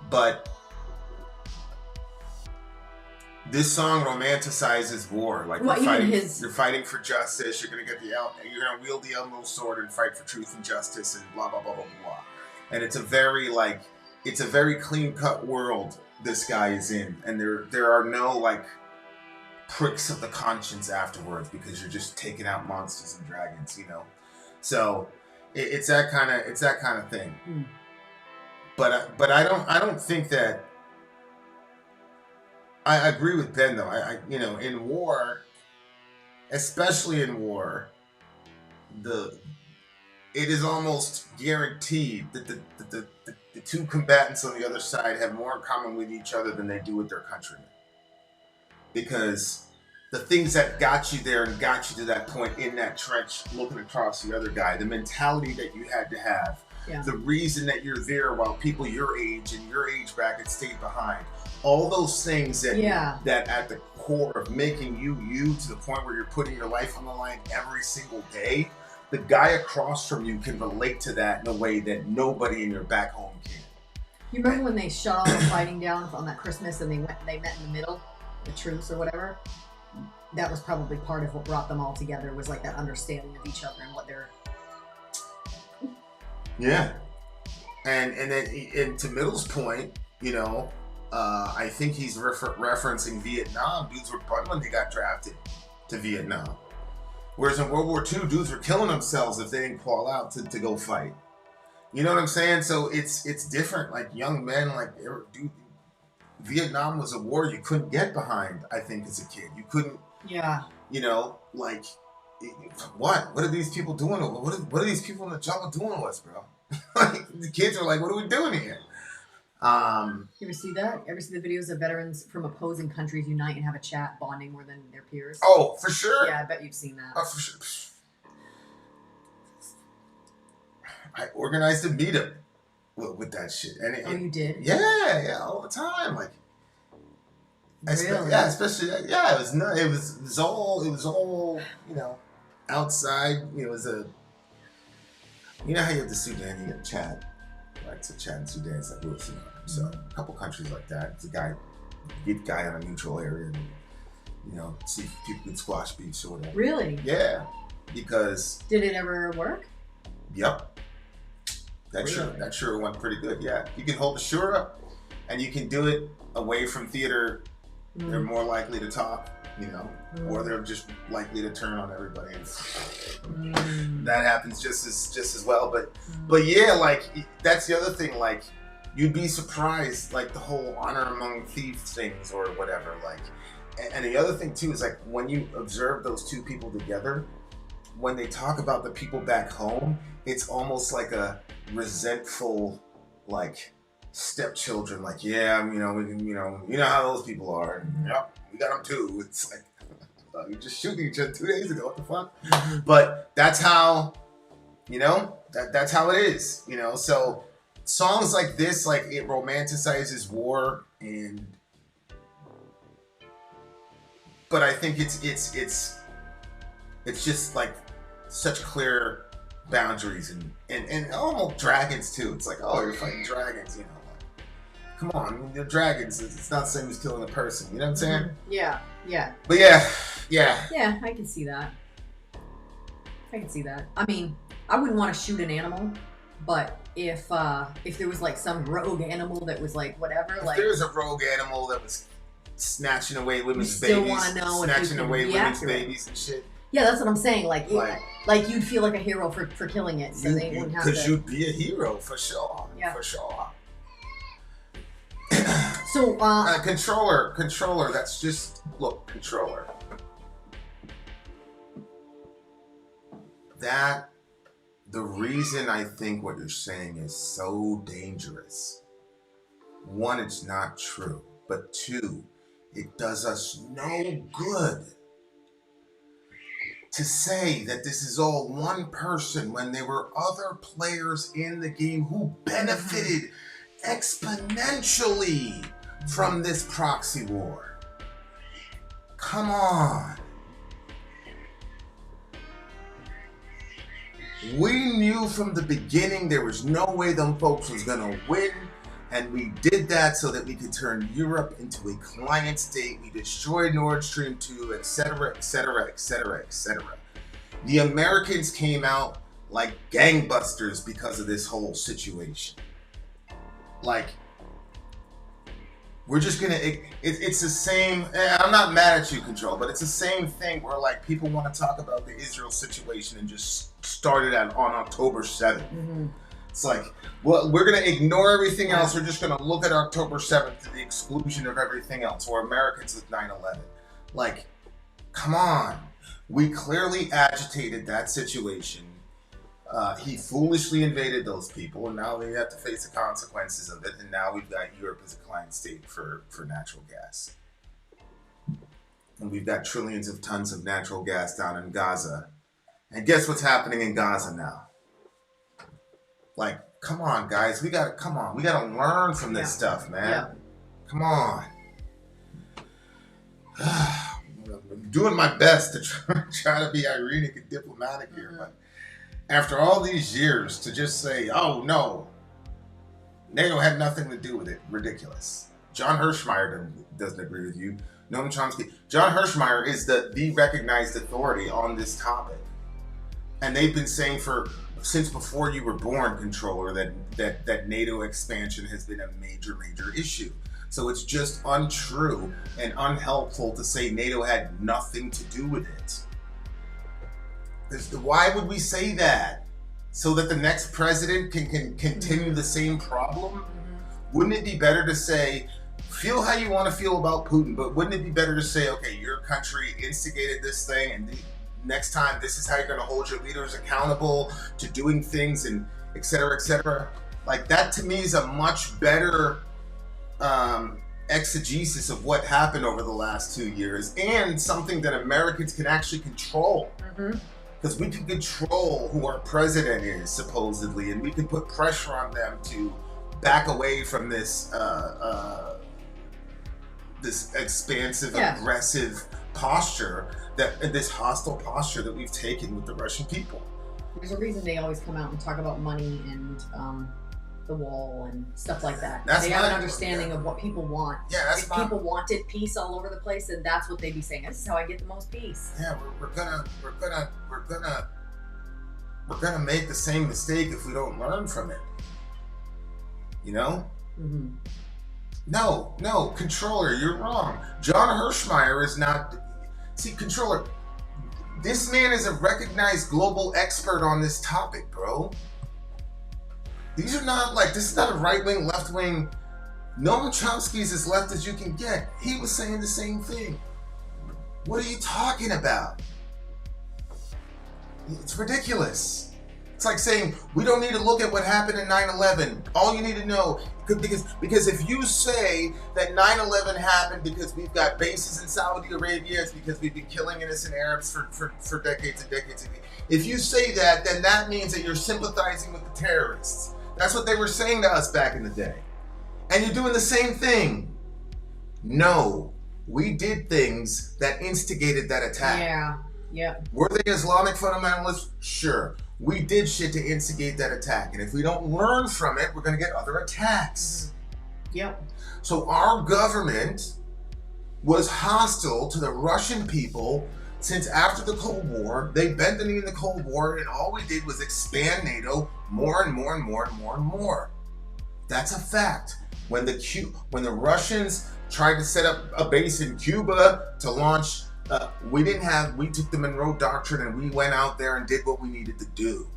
But this song romanticizes war. Like, well, you're fighting for justice. You're gonna you're gonna wield the Elmo sword and fight for truth and justice, and blah blah blah blah blah. And it's a very clean cut world this guy is in, and there are no like pricks of the conscience afterwards because you're just taking out monsters and dragons, So it's that kind of thing. But I don't think that. I agree with Ben though. In war, especially in war, it is almost guaranteed that the two combatants on the other side have more in common with each other than they do with their countrymen. Because the things that got you there and got you to that point in that trench, looking across the other guy, the mentality that you had to have, the reason that you're there while people your age and your age bracket stayed behind, all those things that at the core of making you to the point where you're putting your life on the line every single day, the guy across from you can relate to that in a way that nobody in your back home can. You remember when they shut all the fighting down on that Christmas and they met in the middle, the truce or whatever? That was probably part of what brought them all together, was like that understanding of each other and what they're... Yeah. And then to Middle's point, you know, I think he's referencing Vietnam. Dudes were butt when they got drafted to Vietnam. Whereas in World War II, dudes were killing themselves if they didn't call out to go fight. You know what I'm saying? So it's different. Like young men, like dude, Vietnam was a war you couldn't get behind. I think as a kid, you couldn't. Yeah. You know, like what? What are these people doing? What are these people in the jungle doing to us, bro? Like the kids are like, what are we doing here? You ever see that? Ever see the videos of veterans from opposing countries unite and have a chat, bonding more than their peers? Oh, for sure. Yeah, I bet you've seen that. Oh, for sure. I organized a meetup with that shit. And you did? Yeah, all the time. Like, Really? especially it was all you know, outside. You know, you know how you have the Sudan, you get Chad, like so Chad and Sudan is like Wilson. So a couple countries like that. It's a guy on a neutral area, and you know, see if people can squash beefs or whatever. Really? Yeah, because did it ever work? Yep. Really? That sure went pretty good. Yeah, you can hold the shura, and you can do it away from theater. They're more likely to talk, you know, or they're just likely to turn on everybody. And that happens just as well. But yeah, like that's the other thing. Like you'd be surprised, like the whole honor among thieves things or whatever. Like, and the other thing too is like when you observe those two people together, when they talk about the people back home, it's almost like a resentful, like stepchildren. Like, yeah, you know how those people are. And, yep, we got them too. It's like we just shooting each other 2 days ago. What the fuck? But that's how, you know, that's how it is. You know, so songs like this, like it romanticizes war, but I think it's just like such clear boundaries and almost dragons too. It's like, oh, you're fighting dragons, you know. Like, come on, I mean, they're dragons. It's not the same as killing a person. You know what I'm saying? Yeah. But yeah. Yeah, I can see that. I mean, I wouldn't want to shoot an animal, but if there was like some rogue animal that was like whatever, if like there was a rogue animal that was snatching away women's still babies, wanna know if snatching you can away women's react to it. babies and shit. Yeah, that's what I'm saying. Like you'd feel like a hero for killing it, so they wouldn't have to. Because you'd be a hero for sure. Yeah. For sure. So controller. That's just controller. That the reason I think what you're saying is so dangerous. One, it's not true, but two, it does us no good to say that this is all one person when there were other players in the game who benefited exponentially from this proxy war. Come on. We knew from the beginning there was no way them folks was gonna win, and we did that so that we could turn Europe into a client state. We destroyed Nord Stream 2, etc., etc., etc., etc. The Americans came out like gangbusters because of this whole situation. Like, we're just gonna, it's the same, I'm not mad at you, Control, but it's the same thing where like people want to talk about the Israel situation and just started on October 7th. Mm-hmm. It's like, well, we're gonna ignore everything else. We're just gonna look at October 7th to the exclusion of everything else, or Americans with 9/11. Like, come on. We clearly agitated that situation. He foolishly invaded those people, and now they have to face the consequences of it. And now we've got Europe as a client state for natural gas. And we've got trillions of tons of natural gas down in Gaza. And guess what's happening in Gaza now? Like, come on, guys. We gotta learn from this stuff, man. Yeah. Come on. I'm doing my best to try to be ironic and diplomatic here, but After all these years, to just say, "Oh no, NATO had nothing to do with it," ridiculous. John Hirschmeyer doesn't agree with you. Noam Chomsky. John Hirschmeyer is the recognized authority on this topic, and they've been saying since before you were born, controller, that NATO expansion has been a major issue. So it's just untrue and unhelpful to say NATO had nothing to do with it. Why would we say that? So that the next president can continue the same problem? Wouldn't it be better to say, feel how you want to feel about Putin, but wouldn't it be better to say, okay, your country instigated this thing, and next time this is how you're going to hold your leaders accountable to doing things, and et cetera, et cetera. Like, that to me is a much better exegesis of what happened over the last 2 years, and something that Americans can actually control. Because we can control who our president is, supposedly, and we can put pressure on them to back away from this this expansive, aggressive posture, this hostile posture that we've taken with the Russian people. There's a reason they always come out and talk about money and the wall and stuff like that. They have an understanding of what people want. Yeah, if people wanted peace all over the place, then that's what they'd be saying. This is how I get the most peace. Yeah, we're gonna make the same mistake if we don't learn from it. You know? No, controller, you're wrong. John Hirschmeyer is not. See, controller, this man is a recognized global expert on this topic, bro. These are not like, this is not a right wing, left wing. Noam Chomsky's as left as you can get. He was saying the same thing. What are you talking about? It's ridiculous. It's like saying, we don't need to look at what happened in 9/11. All you need to know, because if you say that 9/11 happened because we've got bases in Saudi Arabia, it's because we've been killing innocent Arabs for decades and decades. If you say that, then that means that you're sympathizing with the terrorists. That's what they were saying to us back in the day. And you're doing the same thing. No, we did things that instigated that attack. Yeah. Were they Islamic fundamentalists? Sure. We did shit to instigate that attack. And if we don't learn from it, we're going to get other attacks. Yep. So our government was hostile to the Russian people since after the Cold War. They bent the knee in the Cold War, and all we did was expand NATO more and more and more and more and more. That's a fact. When the Russians tried to set up a base in Cuba to launch, we took the Monroe Doctrine and we went out there and did what we needed to do.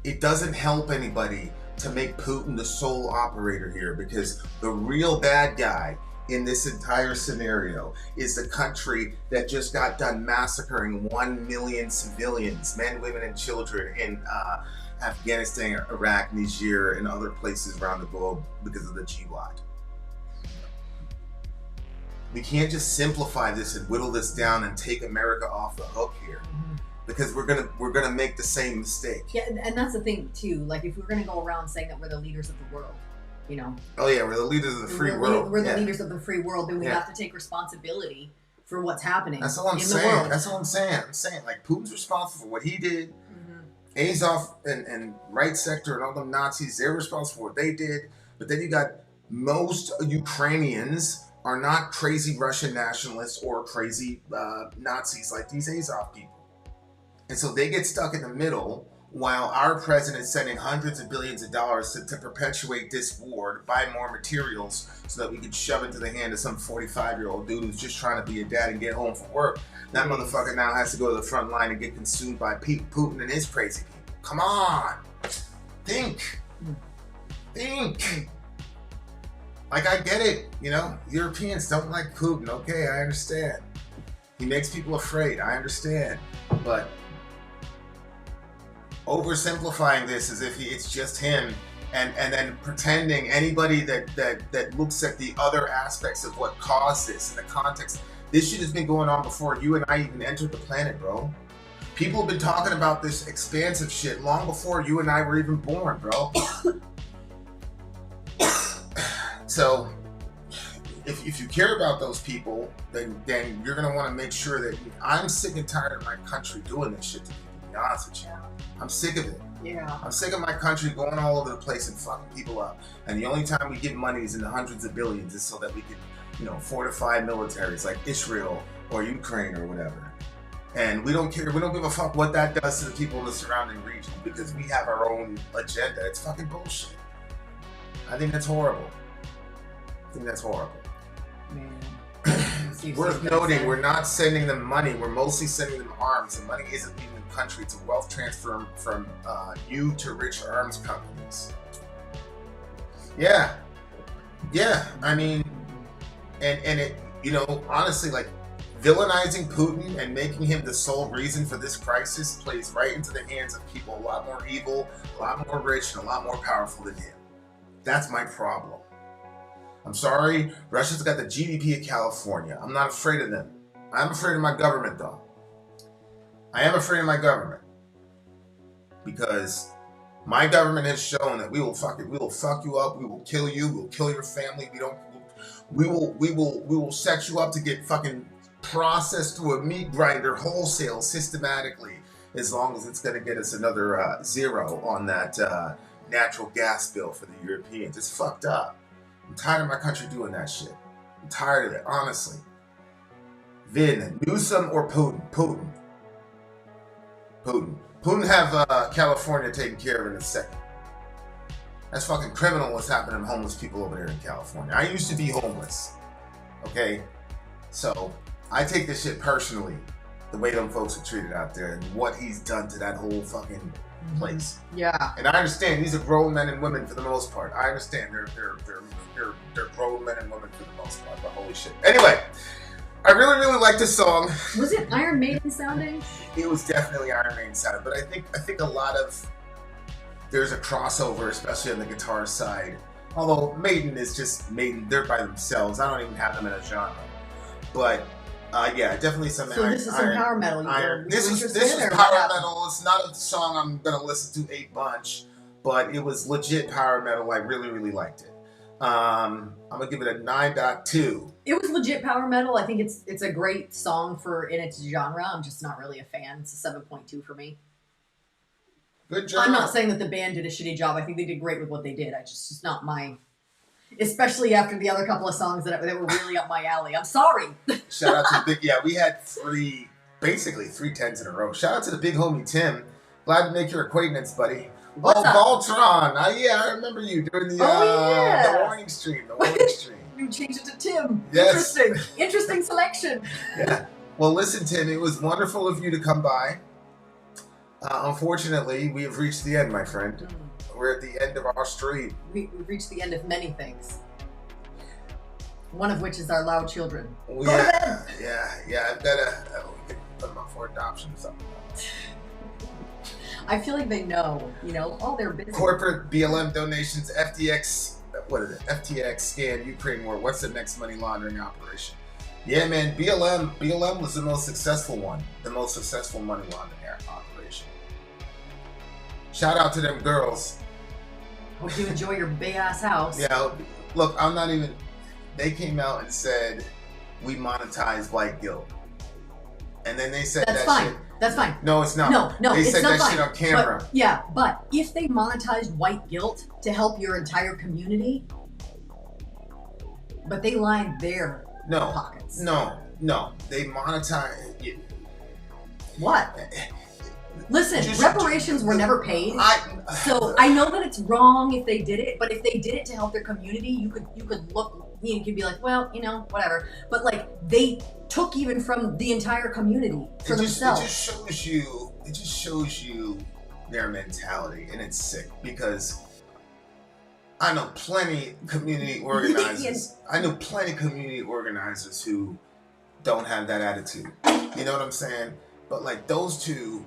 It doesn't help anybody to make Putin the sole operator here, because the real bad guy in this entire scenario is the country that just got done massacring 1 million civilians, men, women, and children in Afghanistan, Iraq, Niger, and other places around the globe because of the jihad. We can't just simplify this and whittle this down and take America off the hook here, because we're gonna make the same mistake. Yeah, and that's the thing too. Like, if we're gonna go around saying that we're the leaders of the world, you know. Oh yeah, we're the leaders of the free world. We're the leaders of the free world, then we have to take responsibility for what's happening. That's all I'm saying. The world. That's all I'm saying. I'm saying, like, Putin's responsible for what he did. Azov and right sector and all them Nazis, they're responsible for what they did. But then you got most Ukrainians are not crazy Russian nationalists or crazy Nazis like these Azov people. And so they get stuck in the middle while our president's sending hundreds of billions of dollars to perpetuate this war, to buy more materials so that we could shove into the hand of some 45-year-old dude who's just trying to be a dad and get home from work. That motherfucker now has to go to the front line and get consumed by Putin and his crazy people. Come on. Think. Like, I get it, you know, Europeans don't like Putin. Okay, I understand. He makes people afraid. I understand. But oversimplifying this as if it's just him, and then pretending anybody that looks at the other aspects of what caused this in the context. This shit has been going on before you and I even entered the planet, bro. People have been talking about this expansive shit long before you and I were even born, bro. So, if you care about those people, then you're gonna want to make sure that I'm sick and tired of my country doing this shit to people. honest with you. I'm sick of it. Yeah. I'm sick of my country going all over the place and fucking people up. And the only time we give money is in the hundreds of billions is so that we can, you know, fortify militaries like Israel or Ukraine or whatever. And we don't care. We don't give a fuck what that does to the people in the surrounding region because we have our own agenda. It's fucking bullshit. I think that's horrible. Man. Worth noting, we're not sending them money. We're mostly sending them arms. And money isn't leaving the country. It's a wealth transfer from new to rich arms companies. Yeah. I mean, and it, you know, honestly, like, villainizing Putin and making him the sole reason for this crisis plays right into the hands of people a lot more evil, a lot more rich, and a lot more powerful than him. That's my problem. I'm sorry, Russia's got the GDP of California. I'm not afraid of them. I'm afraid of my government, though. I am afraid of my government. Because my government has shown that we will fuck you up, we will kill you, we will kill your family, we will set you up to get fucking processed through a meat grinder wholesale systematically, as long as it's going to get us another zero on that natural gas bill for the Europeans. It's fucked up. I'm tired of my country doing that shit. I'm tired of it, honestly. Vin, Newsom or Putin? Putin have California taken care of in a second. That's fucking criminal what's happening to homeless people over there in California. I used to be homeless. Okay? So I take this shit personally, the way them folks are treated out there and what he's done to that whole fucking place. Yeah. And I understand these are grown men and women for the most part. I understand they're grown men and women for the most part, but holy shit. Anyway, I really like this song. Was it Iron Maiden sounding? It was definitely Iron Maiden sounding, but I think a lot of there's a crossover, especially on the guitar side. Although Maiden is just Maiden, they're by themselves. I don't even have them in a genre. But yeah, definitely some. So this is some power metal. This is power metal. It's not a song I'm gonna listen to a bunch, but it was legit power metal. I really liked it. I'm gonna give it a 9.2. It was legit power metal. I think it's a great song in its genre. I'm just not really a fan. It's a 7.2 for me. Good job. I'm not saying that the band did a shitty job. I think they did great with what they did. It's not my. Especially after the other couple of songs that were really up my alley. I'm sorry. Shout out to the big, we had basically three tens in a row. Shout out to the big homie Tim. Glad to make your acquaintance, buddy. What's up? Voltron. I remember you during the warning stream. You changed it to Tim. Yes. Interesting selection. Yeah. Well, listen, Tim, it was wonderful of you to come by. Unfortunately, we have reached the end, my friend. We're at the end of our stream. We've reached the end of many things. One of which is our loud children. Yeah. I've got to put them up for adoption or something. I feel like they know, they're busy. Corporate BLM donations, FTX, what is it? FTX scam, Ukraine war. What's the next money laundering operation? Yeah, man, BLM was the most successful one. The most successful money laundering operation. Shout out to them girls. Hope you enjoy your big ass house. Yeah, look, I'm not even. They came out and said we monetize white guilt, and then they said that's that fine. shit. That's fine. No, it's not. No, they it's said not that fine. shit on camera. But if they monetized white guilt to help your entire community, but they lined their pockets. No, they monetize it. What? Listen, reparations were never paid. So I know that it's wrong if they did it, but if they did it to help their community, you could look, you could be like, well, whatever. But like they took even from the entire community for themselves. It just shows you their mentality, and it's sick because I know plenty community organizers. I know plenty community organizers who don't have that attitude. You know what I'm saying? But like those two.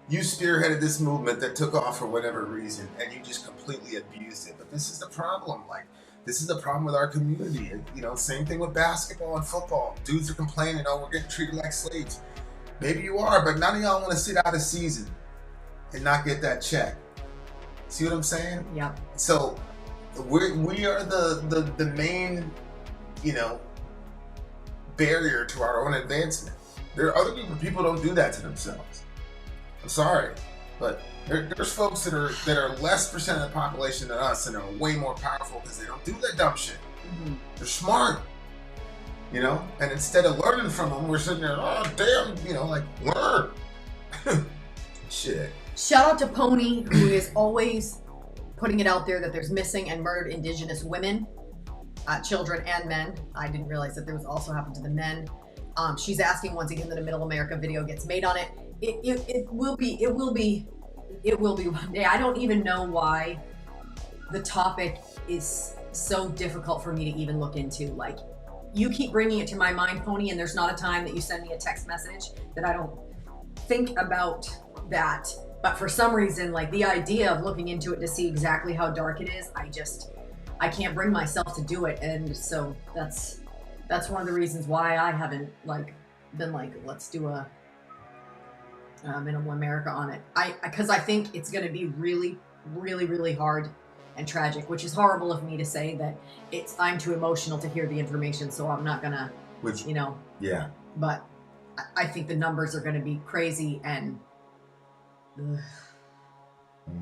You spearheaded this movement that took off for whatever reason, and you just completely abused it. But this is the problem. Like, this is the problem with our community. Same thing with basketball and football. Dudes are complaining, we're getting treated like slaves. Maybe you are, but none of y'all want to sit out a season and not get that check. See what I'm saying? Yeah. So, we are the main, barrier to our own advancement. There are other people don't do that to themselves. I'm sorry, but there's folks that are less percent of the population than us and are way more powerful because they don't do that dumb shit. Mm-hmm. They're smart, you know. And instead of learning from them, we're sitting there, oh damn, you know, like learn. Shit. Shout out to Pony, who is always putting it out there that there's missing and murdered Indigenous women, children, and men. I didn't realize that there was also happened to the men. She's asking once again that a Middle America video gets made on it. It will be one day. I don't even know why the topic is so difficult for me to even look into. Like, you keep bringing it to my mind, Pony, and there's not a time that you send me a text message that I don't think about that. But for some reason, like, the idea of looking into it to see exactly how dark it is, I can't bring myself to do it. And so that's one of the reasons why I haven't been like, let's do a Middle America on it. Because I think it's going to be really, really, really hard and tragic, which is horrible of me to say that I'm too emotional to hear the information, so I'm not gonna, Yeah. But I think the numbers are going to be crazy and.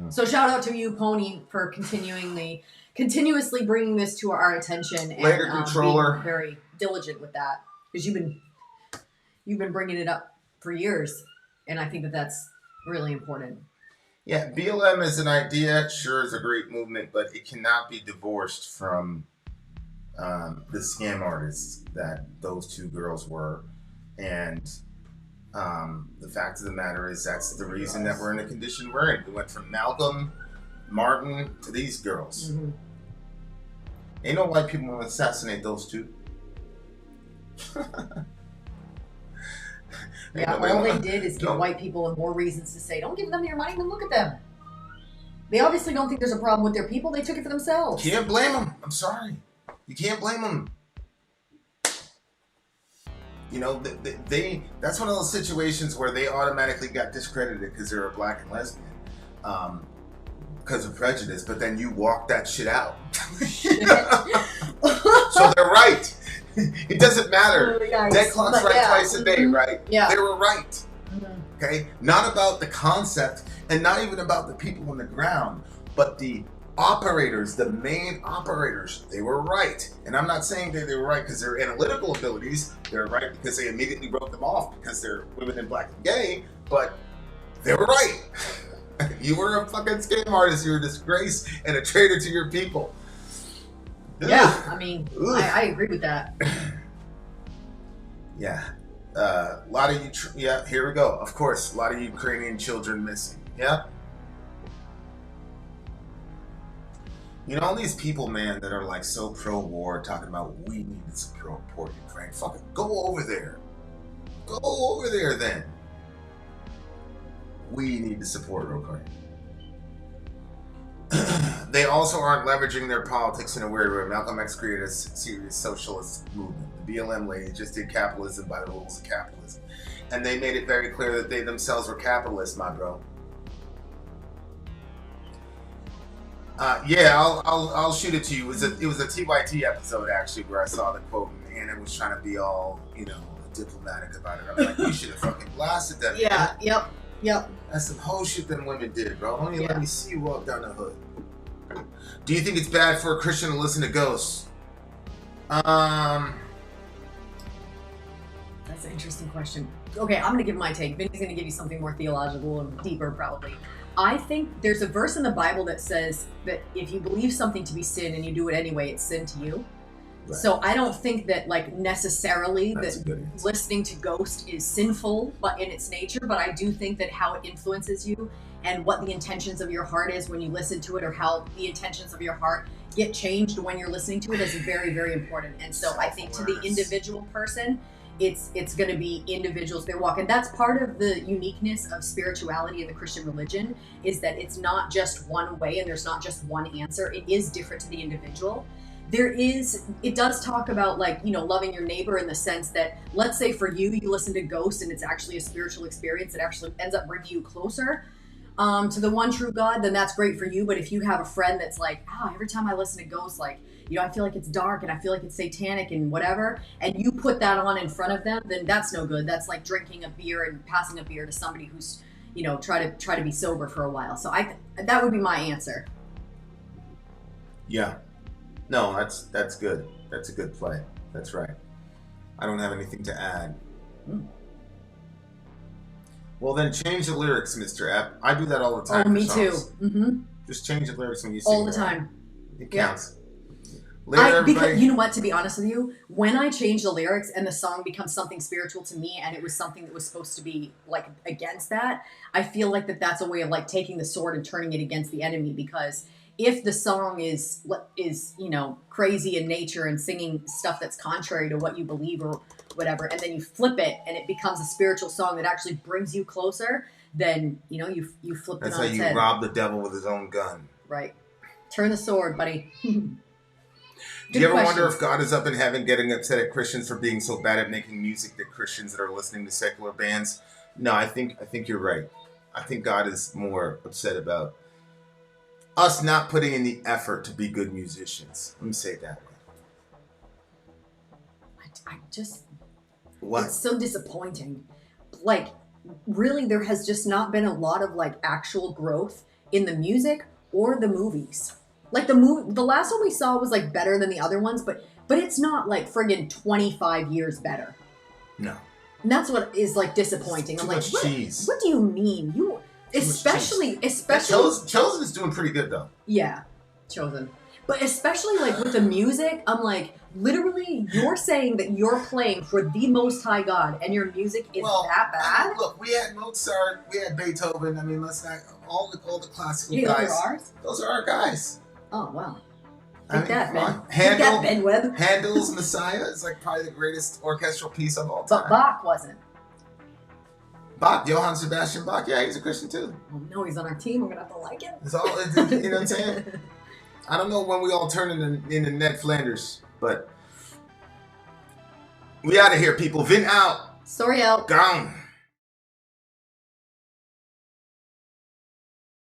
So shout out to you, Pony, for continuously bringing this to our attention and Later, controller. being very diligent with that, because you've been bringing it up for years, and I think that that's really important. Yeah, BLM is an idea, sure, is a great movement, but it cannot be divorced from the scam artists that those two girls were, and the fact of the matter is that's the reason that we're in the condition we're in. We went from Malcolm, Martin to these girls. Mm-hmm. Ain't no white people want to assassinate those two. Yeah, all they did is give white people more reasons to say, don't give them your money, then look at them. They obviously don't think there's a problem with their people. They took it for themselves. Can't blame them. I'm sorry. You can't blame them. You know, that's one of those situations where they automatically got discredited because they were black and lesbian because of prejudice, but then you walk that shit out. So they're right. It doesn't matter. Dead clock's right twice a day, right? Yeah. They were right. Mm-hmm. Okay? Not about the concept and not even about the people on the ground, but the operators, the main operators, they were right. And I'm not saying that they were right because their analytical abilities, they're right because they immediately wrote them off because they're women and black and gay, but they were right. You were a fucking scam artist. You were a disgrace and a traitor to your people. Yeah, I mean, I agree with that. Yeah. A lot of you, yeah, here we go. Of course, a lot of Ukrainian children missing. Yeah. You know, all these people, man, that are like so pro-war, talking about we need to support Ukraine. Fucking go over there. Go over there then. We need to support Ukraine. They also aren't leveraging their politics in a weird way. Malcolm X created a serious socialist movement. The BLM lady just did capitalism by the rules of capitalism. And they made it very clear that they themselves were capitalists, my bro. Yeah, I'll shoot it to you. It was a TYT episode actually where I saw the quote and Anna was trying to be all, diplomatic about it. I'm like, you should have fucking blasted them. Yeah, man. Yep. That's some whole shit them women did, bro. Only let me see you walk down the hood. Do you think it's bad for a Christian to listen to ghosts? That's an interesting question. Okay, I'm gonna give my take. Vinny's gonna give you something more theological and deeper, probably. I think there's a verse in the Bible that says that if you believe something to be sin and you do it anyway, it's sin to you. Right. So I don't think that necessarily that listening to ghosts is sinful, but in its nature. But I do think that how it influences you and what the intentions of your heart is when you listen to it, or how the intentions of your heart get changed when you're listening to it, is very, very important. And so I think to the individual person, it's going to be individuals they're walking. That's part of the uniqueness of spirituality in the Christian religion, is that it's not just one way and there's not just one answer. It is different to the individual. It does talk about loving your neighbor, in the sense that, let's say for you listen to ghosts and it's actually a spiritual experience that actually ends up bringing you closer to the one true God, then that's great for you. But if you have a friend that's like, every time I listen to ghosts, I feel like it's dark and I feel like it's satanic and whatever, and you put that on in front of them, then that's no good. That's like drinking a beer and passing a beer to somebody who's, you know, try to be sober for a while. So that would be my answer. Yeah. No, that's good. That's a good play. That's right. I don't have anything to add. Well, then change the lyrics, Mr. Epp. I do that all the time. Oh, me too. Mm-hmm. Just change the lyrics when you sing. All the time. It counts. Later, because you know what, to be honest with you, when I change the lyrics and the song becomes something spiritual to me and it was something that was supposed to be like against that, I feel like that's a way of like taking the sword and turning it against the enemy. Because if the song is you know, crazy in nature and singing stuff that's contrary to what you believe or whatever, and then you flip it and it becomes a spiritual song that actually brings you closer, then you know you flip it on its head. That's how you rob the devil with his own gun. Right. Turn the sword, buddy. Do you ever wonder if God is up in heaven getting upset at Christians for being so bad at making music that Christians that are listening to secular bands? No, I think you're right. I think God is more upset about us not putting in the effort to be good musicians. Let me say it that way. I just... What? It's so disappointing. Like, really, there has just not been a lot of, like, actual growth in the music or the movies. Like, the last one we saw was, like, better than the other ones, but it's not, like, friggin' 25 years better. No. And that's what is, like, disappointing. I'm like, what do you mean? Especially... Chosen is doing pretty good, though. Yeah, Chosen. But especially, like, with the music, I'm like... Literally, you're saying that you're playing for the Most High God, and your music is that bad? I mean, look, we had Mozart, we had Beethoven. I mean, let's not all the classical guys. Those are ours? Those are our guys. Oh wow! Take that, Ben Webb. Handel's Messiah is like probably the greatest orchestral piece of all time. But Bach wasn't. Bach, Johann Sebastian Bach. Yeah, he's a Christian too. Well, no, he's on our team. We're gonna have to like him. It's all, you know what I'm saying? I don't know when we all turn into Ned Flanders. But we out of here, people. Vin out. Sori out. Gone.